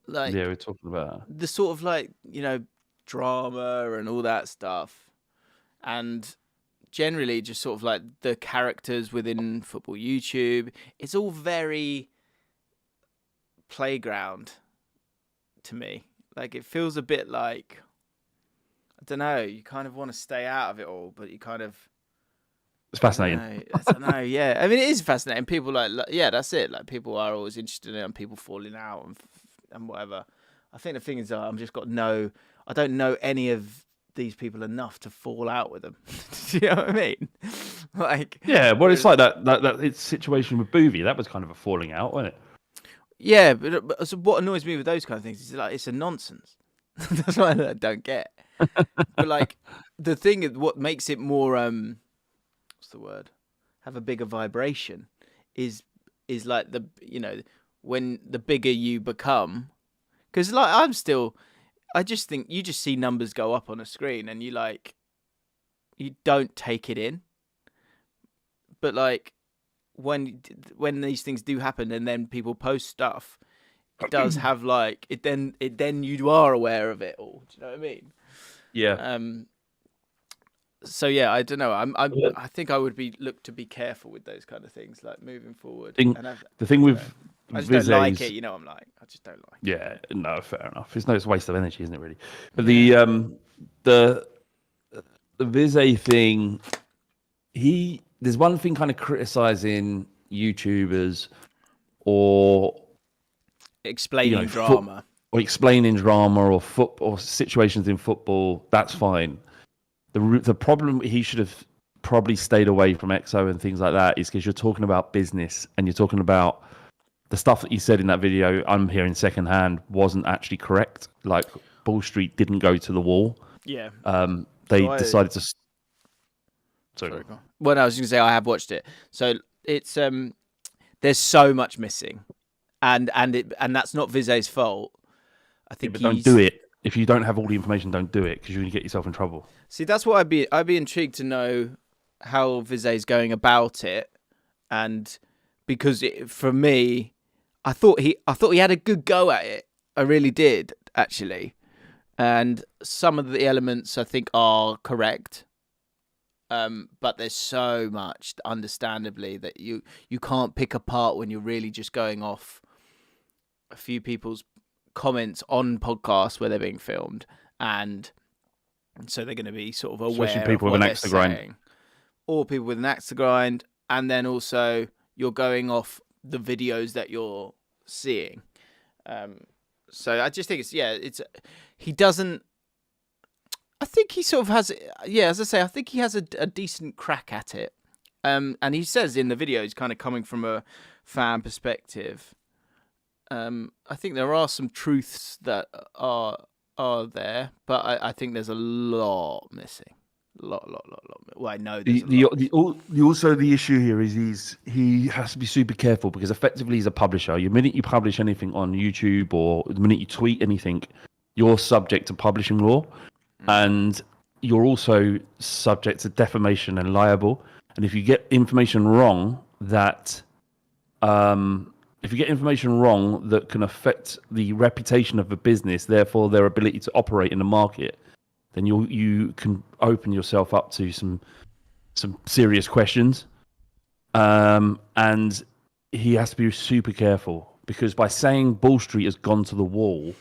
[SPEAKER 1] Like,
[SPEAKER 2] yeah, we're talking about
[SPEAKER 1] the sort of like drama and all that stuff, and generally just sort of like the characters within football YouTube. It's all very playground to me. Like, it feels a bit like, I don't know, you kind of want to stay out of it all, but you kind of...
[SPEAKER 2] It's fascinating.
[SPEAKER 1] I don't know, yeah. I mean, it is fascinating. People yeah, that's it. Like, people are always interested in it and people falling out and whatever. I think the thing is, I don't know any of these people enough to fall out with them. Do you know what I mean? Like,
[SPEAKER 2] yeah, well, it's like that situation with Boovie. That was kind of a falling out, wasn't it?
[SPEAKER 1] Yeah, but so what annoys me with those kind of things is like it's a nonsense. That's what I don't get. But like the thing is, what makes it more what's the word? Have a bigger vibration is like when the bigger you become, because like I just think you just see numbers go up on a screen and you don't take it in, but like when these things do happen and then people post stuff, it does have like it then you are aware of it all. Do you know what I mean?
[SPEAKER 2] Yeah.
[SPEAKER 1] So yeah, I don't know. I think I would look to be careful with those kind of things, like moving forward.
[SPEAKER 2] The thing with
[SPEAKER 1] I just don't like it. I'm like, I just don't like it.
[SPEAKER 2] Yeah, no, fair enough. It's a waste of energy, isn't it? Really. But the Vizay thing, there's one thing kind of criticizing YouTubers or
[SPEAKER 1] explaining drama
[SPEAKER 2] or explaining drama or football situations in football. That's fine. The problem, he should have probably stayed away from XO and things like that, is because you're talking about business and you're talking about the stuff that you said in that video. I'm hearing secondhand wasn't actually correct. Like, Ball Street didn't go to the wall.
[SPEAKER 1] Yeah.
[SPEAKER 2] They decided to.
[SPEAKER 1] Sorry. Well, no, I was going to say I have watched it. So it's there's so much missing, and that's not Vizay's fault. I think.
[SPEAKER 2] But don't do it if you don't have all the information. Don't do it because you're going to get yourself in trouble.
[SPEAKER 1] See, that's what I'd be intrigued to know how Vizay's going about it, and because for me, I thought he had a good go at it. I really did, actually, and some of the elements I think are correct. But there's so much, understandably, that you can't pick apart when you're really just going off a few people's comments on podcasts where they're being filmed, and so they're going to be sort of aware, especially people with an axe to grind, or people with an axe to grind, and then also you're going off the videos that you're seeing. So I just think he doesn't. I think he sort of has, as I say, I think he has a decent crack at it. And he says in the video he's kind of coming from a fan perspective. I think there are some truths that are there, but I think there's a lot missing. A lot. Well, I know there's
[SPEAKER 2] the issue here is he has to be super careful because effectively he's a publisher. The minute you publish anything on YouTube or the minute you tweet anything, you're subject to publishing law. And you're also subject to defamation and liable. And if you get information wrong that can affect the reputation of a business, therefore their ability to operate in the market, then you can open yourself up to some serious questions. And he has to be super careful because by saying Ball Street has gone to the wall,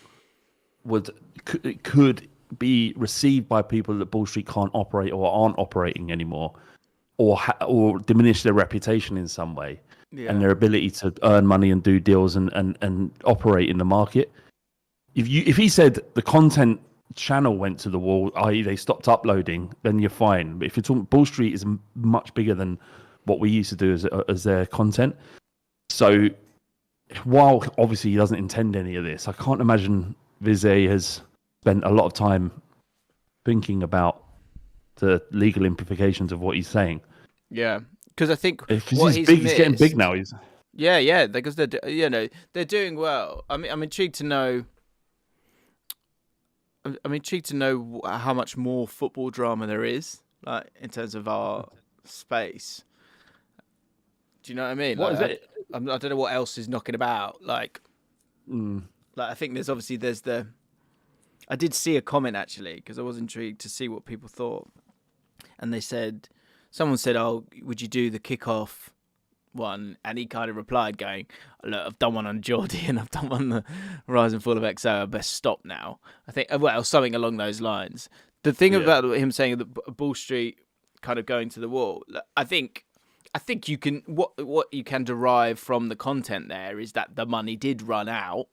[SPEAKER 2] it could be received by people that Ball Street can't operate or aren't operating anymore, or diminish their reputation in some way, and their ability to earn money and do deals and operate in the market. If he said the content channel went to the wall, i.e., they stopped uploading, then you're fine. But if you're talking, Bull Street is much bigger than what we used to do as their content. So while obviously he doesn't intend any of this, I can't imagine Vizay has spent a lot of time thinking about the legal implications of what he's saying.
[SPEAKER 1] Yeah, because I think
[SPEAKER 2] he's big, he's getting big now.
[SPEAKER 1] Yeah, because they're doing well. I mean, I'm intrigued to know. I'm intrigued to know how much more football drama there is, like in terms of our space. Do you know what I mean?
[SPEAKER 2] What is it?
[SPEAKER 1] I don't know what else is knocking about. Like I think there's the. I did see a comment actually because I was intrigued to see what people thought, and someone said, "Oh, would you do the kickoff one?" And he kind of replied, going, "Look, I've done one on Geordie and I've done one on the Rise and Fall of XO. I best stop now." I think, well, something along those lines. The thing about him saying that Bull Street kind of going to the wall, I think you can what you can derive from the content there is that the money did run out,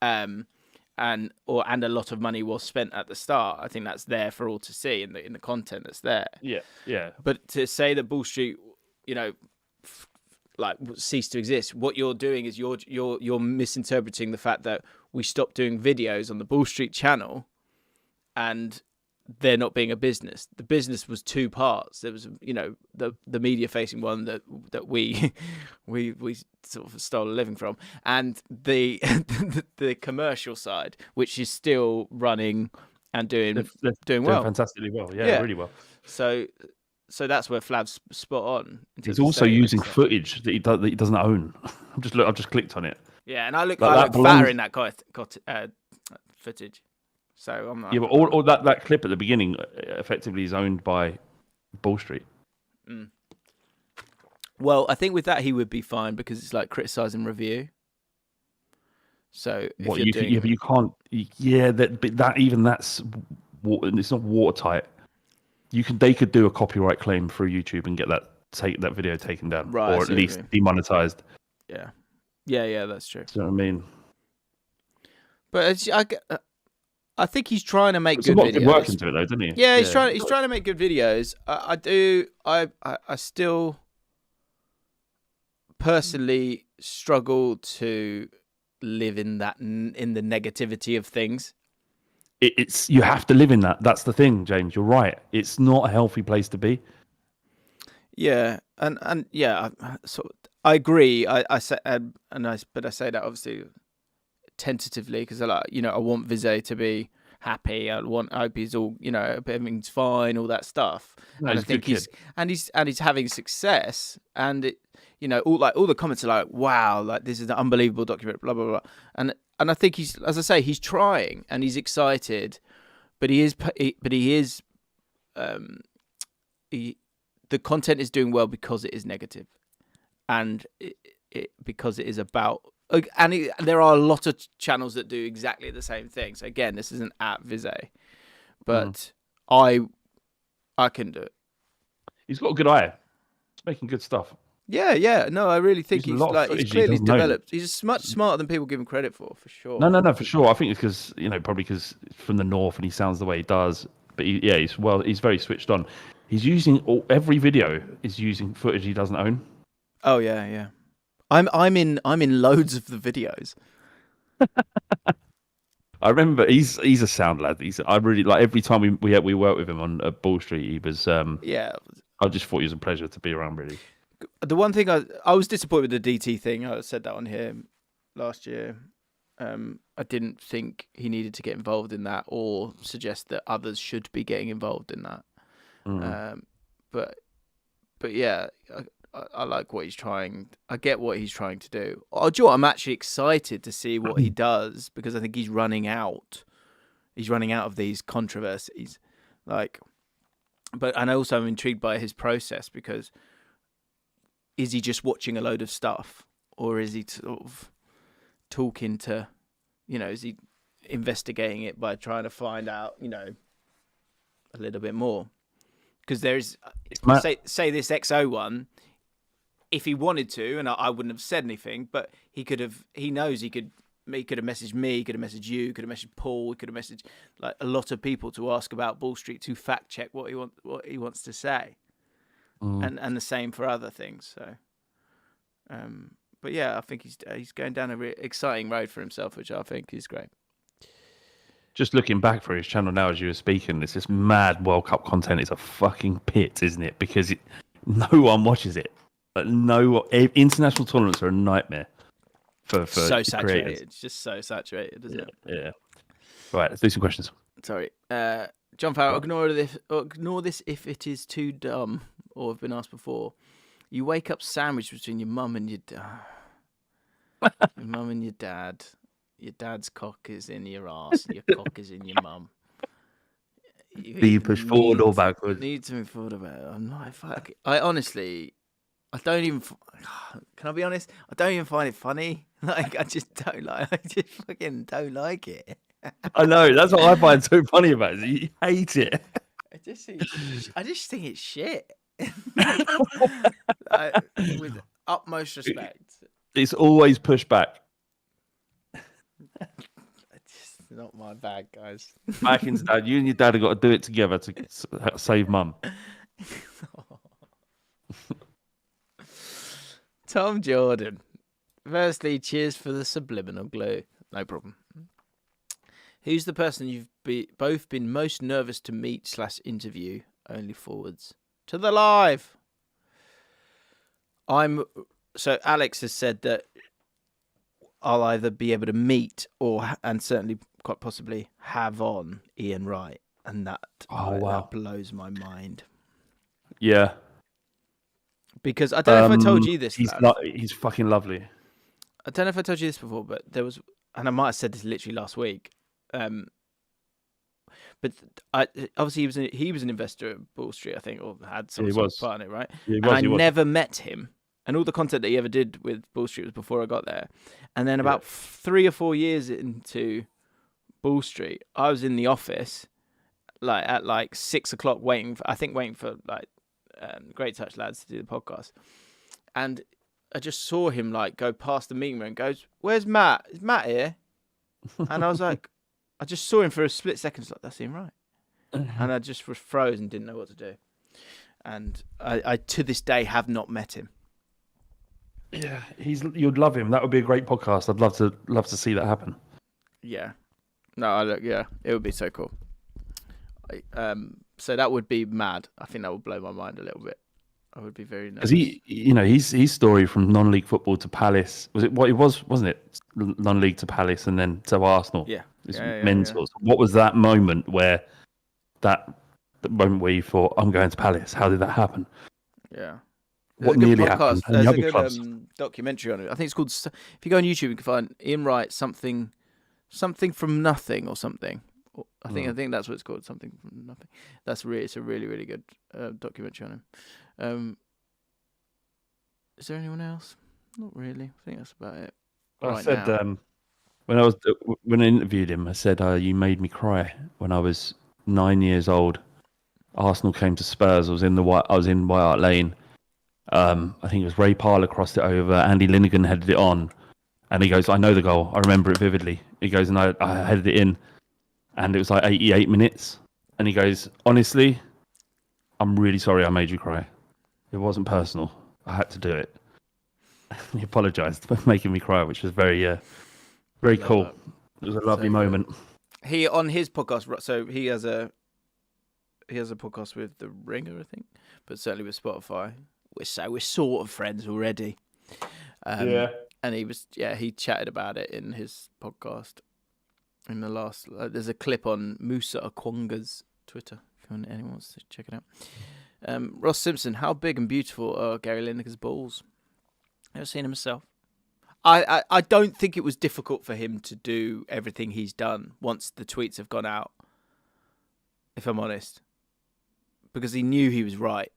[SPEAKER 1] and a lot of money was spent at the start. I think that's there for all to see in the content that's there.
[SPEAKER 2] Yeah.
[SPEAKER 1] But to say that Bull Street, like cease to exist, what you're doing is you're misinterpreting the fact that we stopped doing videos on the Bull Street channel, and they're not being a business. The business was two parts. There was the media facing one that we sort of stole a living from, and the the commercial side, which is still running and doing well,
[SPEAKER 2] fantastically well. Yeah, really well.
[SPEAKER 1] So that's where Flav's spot on.
[SPEAKER 2] He's also using footage that he doesn't own. I've just clicked on it.
[SPEAKER 1] Yeah, and I look fatter in that footage. So I'm not.
[SPEAKER 2] Yeah, but all that clip at the beginning effectively is owned by Bull Street.
[SPEAKER 1] Mm. Well, I think with that he would be fine because it's like criticizing review. So
[SPEAKER 2] but you can't. Yeah, that's it's not watertight. They could do a copyright claim through YouTube and get that video taken down,
[SPEAKER 1] right,
[SPEAKER 2] or at least demonetized.
[SPEAKER 1] Yeah, that's true.
[SPEAKER 2] Do you know what I mean?
[SPEAKER 1] But I think he's trying to make
[SPEAKER 2] good
[SPEAKER 1] videos.
[SPEAKER 2] Good work into it, though, doesn't he?
[SPEAKER 1] Yeah, he's trying to make good videos. I still personally struggle to live in the negativity of things.
[SPEAKER 2] It's you have to live in that. That's the thing, James. You're right. It's not a healthy place to be.
[SPEAKER 1] Yeah, and yeah, I agree. I say but I say that obviously tentatively because I want Vizay to be happy. I hope he's all everything's fine, all that stuff.
[SPEAKER 2] No,
[SPEAKER 1] and I think he's having success, and it all the comments are like, wow, like this is an unbelievable document, blah blah blah, and I think he's, as I say, he's trying and he's excited, but the content is doing well because it is negative, and because it is about. And there are a lot of channels that do exactly the same thing. So again, this isn't at Vizay, but I can do it.
[SPEAKER 2] He's got a good eye. He's making good stuff.
[SPEAKER 1] Yeah. No, I really think he's clearly developed. He's much smarter than people give him credit for sure.
[SPEAKER 2] No, for sure. I think it's because probably because from the north and he sounds the way he does. But he's very switched on. He's using every video is using footage he doesn't own.
[SPEAKER 1] Oh yeah. I'm in loads of the videos.
[SPEAKER 2] I remember he's a sound lad. I really like every time we worked with him on Bull Street. He was I just thought he was a pleasure to be around. Really.
[SPEAKER 1] The one thing I was disappointed with the DT thing. I said that on here last year. I didn't think he needed to get involved in that or suggest that others should be getting involved in that. But yeah. I like what he's trying. I get what he's trying to do. Oh, do you know what? I'm actually excited to see what he does because I think he's running out. He's running out of these controversies, and also I'm intrigued by his process because is he just watching a load of stuff or is he sort of talking to, is he investigating it by trying to find out, a little bit more? Because there's say this XO one. If he wanted to, and I wouldn't have said anything, but he knows he could he could have messaged me, he could have messaged you, could have messaged Paul, he could have messaged like a lot of people to ask about Ball Street, to fact check what he wants to say, and the same for other things. So, but yeah, I think he's going down a really exciting road for himself, which I think is great.
[SPEAKER 2] Just looking back for his channel now as you were speaking, it's this mad World Cup content. It's a fucking pit, isn't it? Because no one watches it. But international tournaments are a nightmare for
[SPEAKER 1] so saturated.
[SPEAKER 2] creators.
[SPEAKER 1] It's just so saturated, isn't it?
[SPEAKER 2] Yeah. Right, let's do some questions.
[SPEAKER 1] Sorry, John Farrell. Ignore this if it is too dumb or have been asked before. You wake up sandwiched between your mum and your dad. Your mum and your dad. Your dad's cock is in your ass. Your cock is in your mum.
[SPEAKER 2] Do you push forward or backwards?
[SPEAKER 1] Need to move forward about it. I'm not fucking. I honestly, I don't even. Can I be honest? I don't even find it funny. Like I just don't like. I just fucking don't like it.
[SPEAKER 2] I know. That's what I find so funny about it. You hate it.
[SPEAKER 1] I just think it's shit. With utmost respect.
[SPEAKER 2] It's always pushed back.
[SPEAKER 1] It's not my bag, guys.
[SPEAKER 2] Back into dad. You and your dad have got to do it together to save mum.
[SPEAKER 1] Tom Jordan. Firstly, cheers for the subliminal glue. No problem. Who's the person you've both been most nervous to meet / interview? Only forwards to the live. So Alex has said that I'll either be able to meet and certainly quite possibly have on Ian Wright, and that that blows my mind.
[SPEAKER 2] Yeah,
[SPEAKER 1] because I don't know if I told you this.
[SPEAKER 2] He's fucking lovely.
[SPEAKER 1] I don't know if I told you this before, but there was, and I might have said this literally last week. But obviously he was an investor at Ball Street, I think, or had some sort of part in it, right? Yeah, I never met him. And all the content that he ever did with Ball Street was before I got there. And then about 3 or 4 years into Ball Street, I was in the office at 6 o'clock waiting for Great Touch lads to do the podcast. And I just saw him go past the meeting room and goes, "Where's Matt? Is Matt here?" And I was like, I just saw him for a split second. Like, that's Ian Wright. And I just was frozen, didn't know what to do. And I to this day have not met him.
[SPEAKER 2] Yeah, you'd love him. That would be a great podcast. I'd love to see that happen.
[SPEAKER 1] Yeah, it would be so cool. So that would be mad. I think that would blow my mind a little bit. I would be very nervous.
[SPEAKER 2] Because his story from non-league football to Palace was it what it was, wasn't it? Non-league to Palace and then to Arsenal.
[SPEAKER 1] Yeah,
[SPEAKER 2] it's mental. Yeah. What was that moment where the moment where you thought, "I'm going to Palace"? How did that happen?
[SPEAKER 1] Yeah.
[SPEAKER 2] What nearly happened?
[SPEAKER 1] There's a good documentary on it. I think it's called. If you go on YouTube, you can find Ian Wright something from nothing or something. I think that's what it's called. Something from nothing. It's a really really good documentary on him. Is there anyone else? Not really. I think that's about it.
[SPEAKER 2] I said when I interviewed him, I said, "You made me cry when I was 9 years old. Arsenal came to Spurs. I was in White Hart Lane. I think it was Ray Parlour crossed it over. Andy Linnigan headed it on, and he goes, "I know the goal. I remember it vividly." He goes, "And I headed it in, and it was 88 minutes." And he goes, "Honestly, I'm really sorry I made you cry. It wasn't personal. I had to do it." He apologised for making me cry, which was very cool. It was a lovely moment.
[SPEAKER 1] He on his podcast, so he has a podcast with The Ringer, I think, but certainly with Spotify. We're sort of friends already. And he chatted about it in his podcast. In the last, there's a clip on Musa Okwonga's Twitter. If anyone wants to check it out. Ross Simpson, how big and beautiful are Gary Lineker's balls? Never seen him myself. I don't think it was difficult for him to do everything he's done once the tweets have gone out, if I'm honest. Because he knew he was right.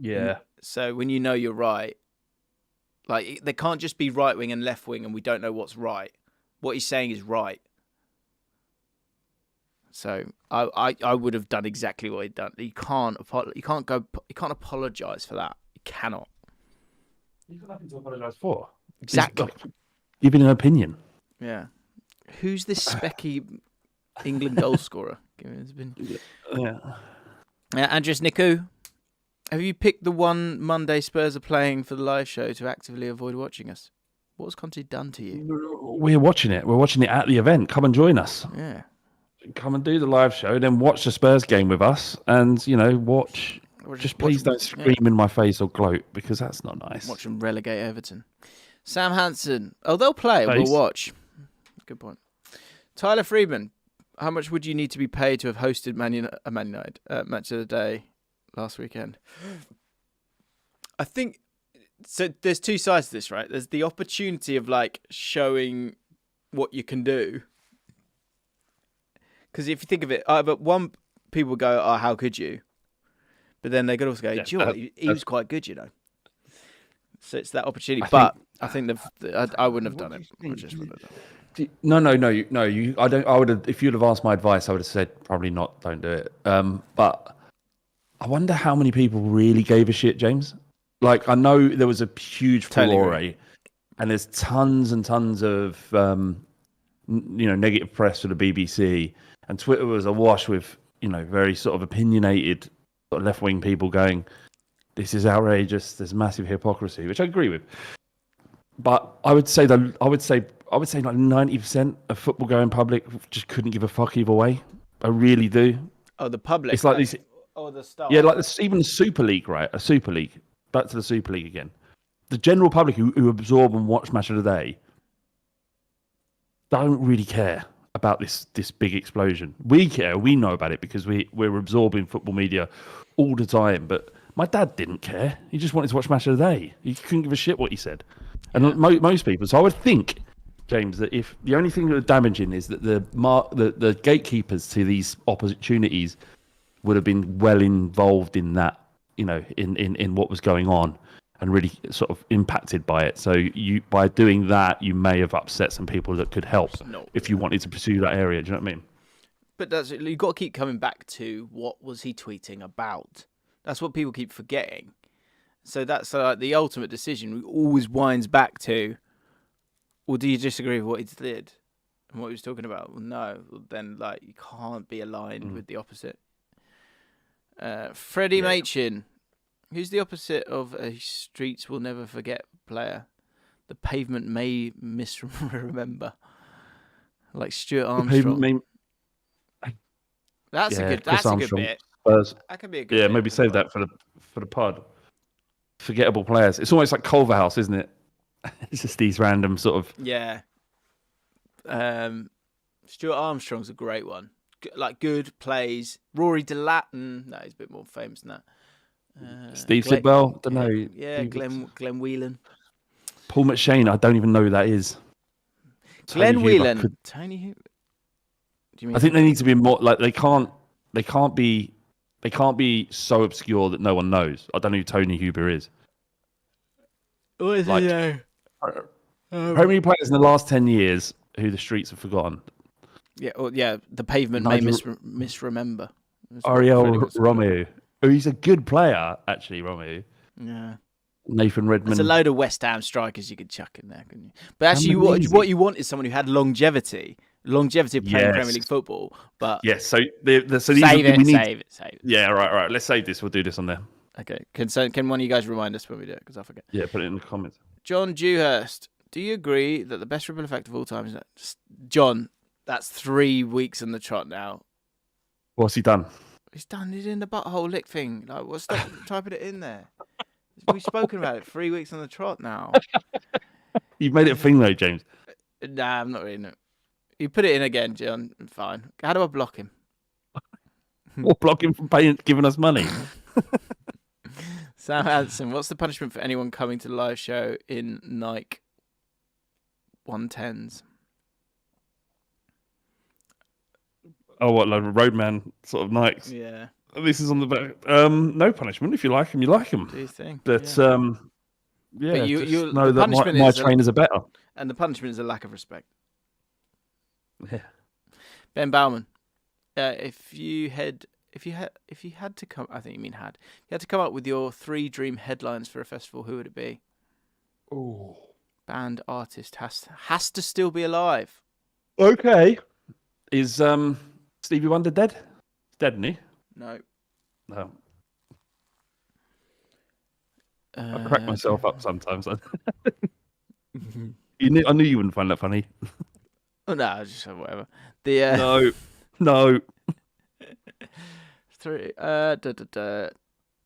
[SPEAKER 2] Yeah.
[SPEAKER 1] So when you know you're right, they can't just be right wing and left wing and we don't know what's right. What he's saying is right. So I would have done exactly what he'd done. You can't apologise for that. You cannot.
[SPEAKER 2] You've got nothing to apologise for.
[SPEAKER 1] Exactly.
[SPEAKER 2] giving an opinion.
[SPEAKER 1] Yeah. Who's this specky England goal scorer? Give me his opinion.
[SPEAKER 2] Yeah.
[SPEAKER 1] Andres Niku, have you picked the one Monday Spurs are playing for the live show to actively avoid watching us? What has Conte done to you?
[SPEAKER 2] We're watching it. We're watching it at the event. Come and join us.
[SPEAKER 1] Yeah.
[SPEAKER 2] Come and do the live show, then watch the Spurs game with us, and watch. Please don't scream in my face or gloat, because that's not nice.
[SPEAKER 1] Watch them relegate Everton. Sam Hansen. Oh, they'll play. We'll watch. Good point. Tyler Friedman. How much would you need to be paid to have hosted Man United match of the day last weekend? I think so. There's two sides to this, right? There's the opportunity of like showing what you can do. Because if you think of it, but one people go, "Oh, how could you?" But then they could also go, "Do you know what? He was quite good, you know." So it's that opportunity. I think I wouldn't have done it. I just wouldn't have done it.
[SPEAKER 2] No. I don't. I would have. If you'd have asked my advice, I would have said probably not. Don't do it. But I wonder how many people really gave a shit, James. Like, I know there was a huge furore, and there's tons and tons of negative press for the BBC, and Twitter was awash with very sort of opinionated sort of left-wing people going, "This is outrageous. There's massive hypocrisy," which I agree with. But I would say like 90% of football-going public just couldn't give a fuck either way. I really do.
[SPEAKER 1] Oh, the public.
[SPEAKER 2] It's like these.
[SPEAKER 1] Oh, the staff.
[SPEAKER 2] Yeah, like even the Super League, right? A Super League. Back to the Super League again. The general public who absorb and watch Match of the Day don't really care about this big explosion. We care. We know about it because we're absorbing football media all the time. But my dad didn't care. He just wanted to watch Match of the Day. He couldn't give a shit what he said. And most people. So I would think, James, that if the only thing that was damaging is that the gatekeepers to these opportunities would have been well involved in that, in what was going on, and really sort of impacted by it. So by doing that, you may have upset some people that could help if you wanted to pursue that area. Do you know what I mean?
[SPEAKER 1] But you've got to keep coming back to what was he tweeting about. That's what people keep forgetting. So that's the ultimate decision. Always winds back to, well, do you disagree with what he did and what he was talking about? Well, no. Well, then you can't be aligned with the opposite. Freddie Machin. Who's the opposite of a streets will never forget player? The pavement may misremember. Like Stuart Armstrong. That's a good bit.
[SPEAKER 2] Spurs.
[SPEAKER 1] That could be a good bit.
[SPEAKER 2] Yeah, maybe save that for the pod. Forgettable players. It's almost like Culverhouse, isn't it? It's just these random sort of...
[SPEAKER 1] Yeah. Stuart Armstrong's a great one. Good plays. Rory Delatton. No, he's a bit more famous than that.
[SPEAKER 2] Steve Sidwell. Don't know.
[SPEAKER 1] Yeah, Glenn Whelan.
[SPEAKER 2] Paul McShane. I don't even know who that is.
[SPEAKER 1] Glenn Whelan. Tony Hooper. Do you mean?
[SPEAKER 2] I think they need to be more like they can't be so obscure that no one knows. I don't know who Tony Huber is.
[SPEAKER 1] What is he know?
[SPEAKER 2] How many players in the last 10 years who the streets have forgotten?
[SPEAKER 1] Yeah, the pavement may misremember.
[SPEAKER 2] Ariel Romeu. Oh, he's a good player, actually, Romeu.
[SPEAKER 1] Yeah.
[SPEAKER 2] Nathan Redmond.
[SPEAKER 1] There's a load of West Ham strikers you could chuck in there, couldn't you? But actually, what you want is someone who had longevity of playing Premier League football. But
[SPEAKER 2] yes, so
[SPEAKER 1] save it.
[SPEAKER 2] Yeah, right. Let's save this. We'll do this on there.
[SPEAKER 1] Okay. Can one of you guys remind us when we do it? Because I forget.
[SPEAKER 2] Yeah, put it in the comments.
[SPEAKER 1] John Dewhurst, do you agree that the best ripple effect of all time is that? John, that's 3 weeks on the trot now.
[SPEAKER 2] What's he done?
[SPEAKER 1] He's in the butthole lick thing. Stop typing it in there. We've spoken about it. 3 weeks on the trot now.
[SPEAKER 2] You've made it a thing though, James.
[SPEAKER 1] Nah, I'm not reading it. You put it in again, John. Fine. How do I block him?
[SPEAKER 2] Or block him from giving us money.
[SPEAKER 1] Sam Hanson, what's the punishment for anyone coming to the live show in Nike 110s?
[SPEAKER 2] Oh, what, like Roadman sort of Nikes?
[SPEAKER 1] Yeah.
[SPEAKER 2] This is on the back. No punishment. If you like them, you like them.
[SPEAKER 1] Do you think?
[SPEAKER 2] But, yeah,
[SPEAKER 1] but you
[SPEAKER 2] know that my trainers are better.
[SPEAKER 1] And the punishment is a lack of respect.
[SPEAKER 2] Yeah.
[SPEAKER 1] Ben Bauman, if you had to come, I think you mean had. If you had to come up with your 3 dream headlines for a festival, who would it be?
[SPEAKER 2] Oh,
[SPEAKER 1] band artist has to still be alive.
[SPEAKER 2] Okay. Is Stevie Wonder dead? He's dead, isn't he?
[SPEAKER 1] No.
[SPEAKER 2] No. I crack myself up sometimes. I knew you wouldn't find that funny.
[SPEAKER 1] Oh no, just whatever. The
[SPEAKER 2] No.
[SPEAKER 1] 3.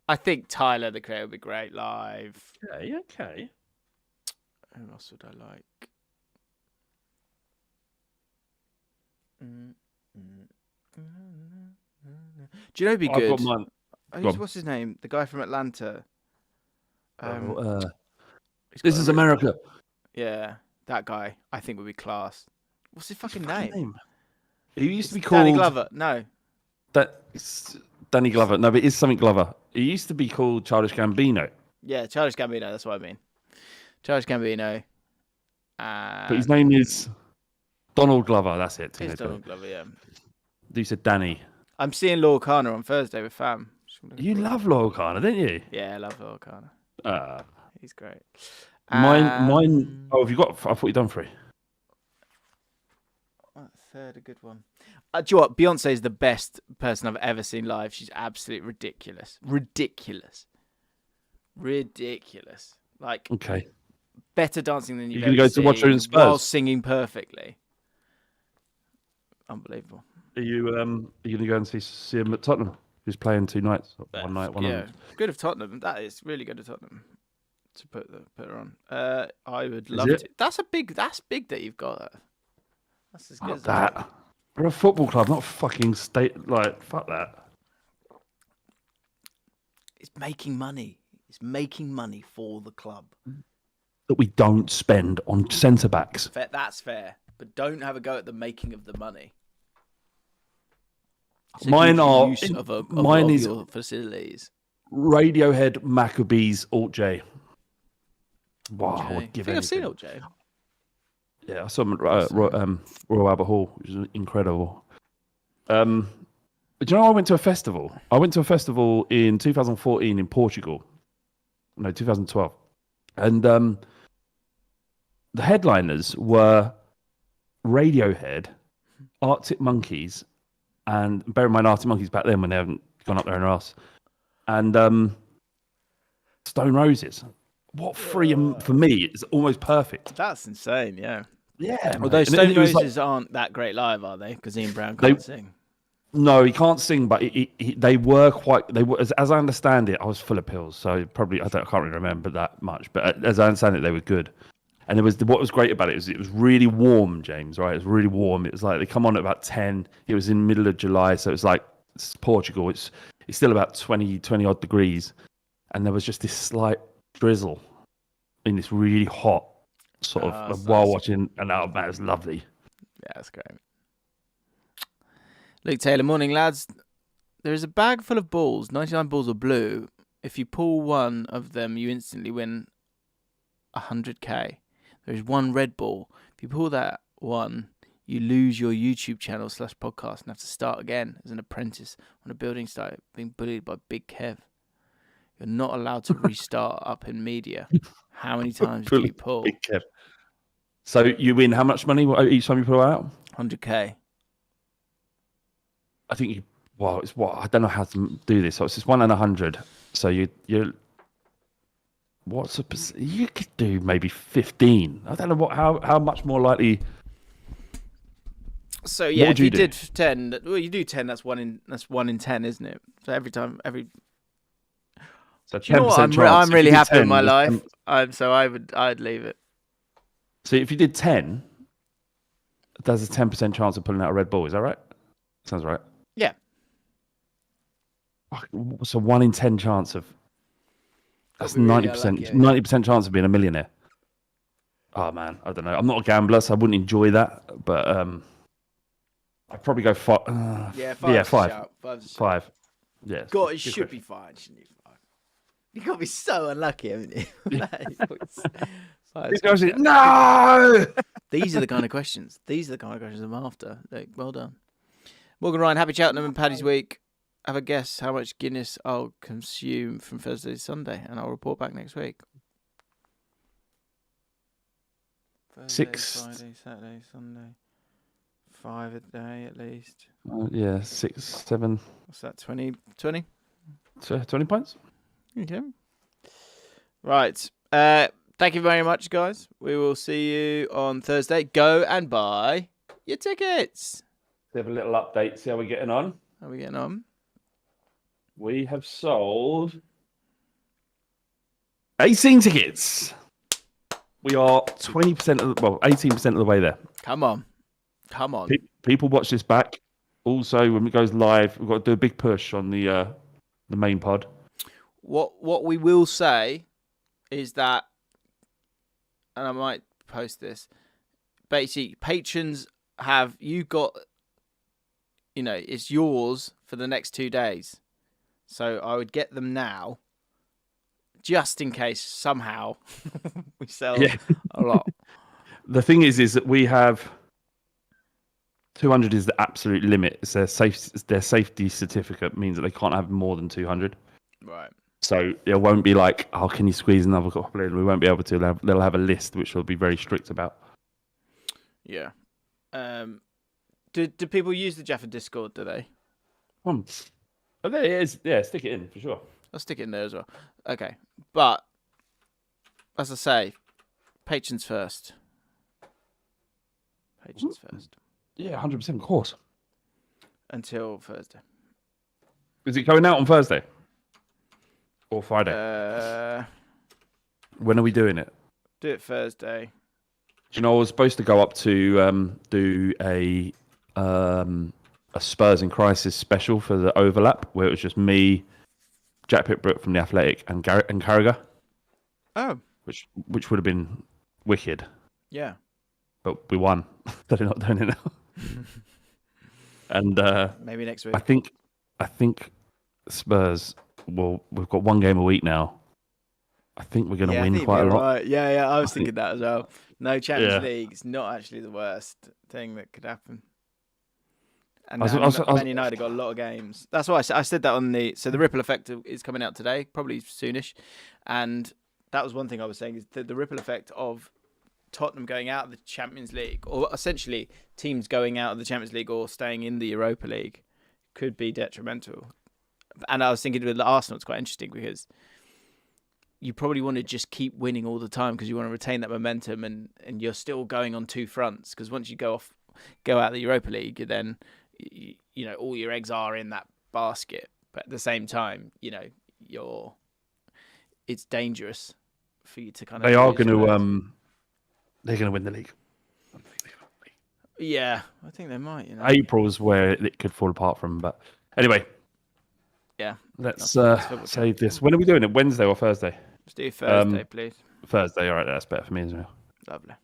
[SPEAKER 1] I think Tyler the Creator would be great live.
[SPEAKER 2] Okay.
[SPEAKER 1] Who else would I like? Do you know who'd be good?
[SPEAKER 2] I've got mine.
[SPEAKER 1] What's his name? The guy from Atlanta.
[SPEAKER 2] This is America.
[SPEAKER 1] Yeah, that guy. I think would be class. What's his fucking name?
[SPEAKER 2] He used to be called
[SPEAKER 1] Danny Glover. No.
[SPEAKER 2] Danny Glover. No, but it is something Glover. He used to be called Childish Gambino.
[SPEAKER 1] Yeah, Childish Gambino. That's what I mean. Childish Gambino.
[SPEAKER 2] But his name is Donald Glover. That's it.
[SPEAKER 1] It's Donald Glover, yeah.
[SPEAKER 2] You said Danny.
[SPEAKER 1] I'm seeing Laura Kana on Thursday with fam.
[SPEAKER 2] You love Laura Kana, didn't you?
[SPEAKER 1] Yeah, I love Laura Kana. He's great.
[SPEAKER 2] Mine. Oh, have you got? I thought you'd done 3.
[SPEAKER 1] Third, a good one. Do you know what? Beyonce is the best person I've ever seen live. She's absolutely ridiculous. Like,
[SPEAKER 2] okay.
[SPEAKER 1] Better dancing than you've
[SPEAKER 2] ever seen. You're going to go to watch her in Spurs
[SPEAKER 1] while singing perfectly. Unbelievable.
[SPEAKER 2] Are you going to go and see him at Tottenham? He's playing 2 nights, one night.
[SPEAKER 1] Good of Tottenham. That is really good of Tottenham to put her on. I would love to. That's big that you've got that. That's as good as
[SPEAKER 2] that. We're a football club, not a fucking state. Like, fuck that.
[SPEAKER 1] It's making money. It's making money for the club
[SPEAKER 2] that we don't spend on centre backs.
[SPEAKER 1] That's fair, but don't have a go at the making of the money. So
[SPEAKER 2] mine
[SPEAKER 1] is your facilities.
[SPEAKER 2] Radiohead, Maccabees, Alt J. Wow,
[SPEAKER 1] I would give I've seen Alt J.
[SPEAKER 2] Yeah, I saw him at Royal Albert Hall, which is incredible. But do you know I went to a festival? I went to a festival in 2014 in Portugal. No, 2012. And the headliners were Radiohead, Arctic Monkeys, and bear in mind Arctic Monkeys back then when they haven't gone up there in their ass, and Stone Roses. What for me is almost perfect.
[SPEAKER 1] That's insane, yeah.
[SPEAKER 2] Yeah.
[SPEAKER 1] Although Stone Roses aren't that great live, are they? Because Ian Brown can't sing.
[SPEAKER 2] No, he can't sing, but they were quite. They were, as I understand it, I was full of pills, so probably I can't really remember that much. But as I understand it, they were good. And what was great about it was really warm, James. Right, it was really warm. It was like they come on at about 10. It was in the middle of July, so it was like it's Portugal. It's still about 20 odd degrees, and there was just this slight drizzle in this really hot sort of while watching, and that was lovely.
[SPEAKER 1] Yeah, that's great. Luke Taylor, morning lads. There is a bag full of balls. 99 balls are blue. If you pull one of them, you instantly win 100k. There is one red ball. If you pull that one, you lose your YouTube channel /podcast and have to start again as an apprentice on a building site being bullied by Big Kev. You're not allowed to restart up in media. How many times do you pull?
[SPEAKER 2] Big Kev. So you win how much money each time you pull out?
[SPEAKER 1] 100k.
[SPEAKER 2] I think it's what I don't know how to do this. So it's just 1 in 100. So you're what's you could do maybe 15. I don't know how much more likely.
[SPEAKER 1] So yeah, if you did 10, well, you do 10. That's 1 in 10, isn't it? So every time.
[SPEAKER 2] So 10%
[SPEAKER 1] you know what? I'm really happy with my life. I'd leave it.
[SPEAKER 2] So if you did 10, there's a 10% chance of pulling out a red ball. Is that right? Sounds right.
[SPEAKER 1] Yeah.
[SPEAKER 2] So 1 in 10 chance of. That's 90%. 90% chance of being a millionaire. Oh man, I don't know. I'm not a gambler, so I wouldn't enjoy that. But I'd probably go 5.
[SPEAKER 1] Yeah, 5.
[SPEAKER 2] 5. Yeah.
[SPEAKER 1] God, it should be fine, shouldn't you? You got to be so unlucky, haven't you?
[SPEAKER 2] No!
[SPEAKER 1] These are the kind of questions. I'm after. Like, well done. Morgan Ryan, happy Cheltenham and Paddy's week. Have a guess how much Guinness I'll consume from Thursday to Sunday, and I'll report back next week. Thursday,
[SPEAKER 2] 6.
[SPEAKER 1] Friday, Saturday, Sunday. 5 a day at least.
[SPEAKER 2] 6, 7.
[SPEAKER 1] What's that? 20? 20?
[SPEAKER 2] 20 points.
[SPEAKER 1] Okay. Right. Thank you very much, guys. We will see you on Thursday. Go and buy your tickets.
[SPEAKER 2] We have a little update. See how we're getting on.
[SPEAKER 1] How are we getting on?
[SPEAKER 2] We have sold 18 tickets. We are 20% of 18% of the way there.
[SPEAKER 1] Come on.
[SPEAKER 2] People watch this back. Also, when it goes live, we've got to do a big push on the main pod.
[SPEAKER 1] What we will say is that, and I might post this, basically, patrons it's yours for the next 2 days. So I would get them now, just in case somehow we sell a lot.
[SPEAKER 2] The thing is that we have 200 is the absolute limit. It's their safety certificate means that they can't have more than 200.
[SPEAKER 1] Right.
[SPEAKER 2] So it won't be like, oh, can you squeeze another couple in? We won't be able to. They'll have a list which they'll be very strict about.
[SPEAKER 1] Yeah. Do people use the Jaffn Discord? Do they?
[SPEAKER 2] There it is. Yeah, stick it in for sure.
[SPEAKER 1] I'll stick it in there as well. Okay, but as I say, patrons first. Patrons first.
[SPEAKER 2] Yeah, 100%, of course.
[SPEAKER 1] Until Thursday.
[SPEAKER 2] Is it going out on Thursday or Friday? When are we doing it?
[SPEAKER 1] Do it Thursday.
[SPEAKER 2] Do you know I was supposed to go up to do a Spurs in Crisis special for the overlap, where it was just me, Jack Pittbrook from the Athletic, and Carragher.
[SPEAKER 1] Oh,
[SPEAKER 2] which would have been wicked.
[SPEAKER 1] Yeah,
[SPEAKER 2] but we won. They're not doing it now. And
[SPEAKER 1] maybe next week.
[SPEAKER 2] I think Spurs. Well, we've got one game a week now. I think we're going to win quite a lot.
[SPEAKER 1] Right. Yeah. I was thinking that as well. No Champions League is not actually the worst thing that could happen. And Man United got a lot of games. that's why I said that on the Ripple Effect is coming out today, probably soonish, and that was one thing I was saying is the ripple effect of Tottenham going out of the Champions League, or essentially teams going out of the Champions League or staying in the Europa League, could be detrimental. And I was thinking with Arsenal, it's quite interesting because you probably want to just keep winning all the time because you want to retain that momentum, and you're still going on two fronts, because once you go out of the Europa League, then all your eggs are in that basket. But at the same time, it's dangerous for you to kind of.
[SPEAKER 2] They are going to they're going to win the league.
[SPEAKER 1] Yeah, I think they might.
[SPEAKER 2] April's where it could fall apart from, but anyway.
[SPEAKER 1] Yeah.
[SPEAKER 2] Let's save this. When are we doing it? Wednesday or Thursday?
[SPEAKER 1] Let's do Thursday, please.
[SPEAKER 2] Thursday. All right, that's better for me as well.
[SPEAKER 1] Lovely.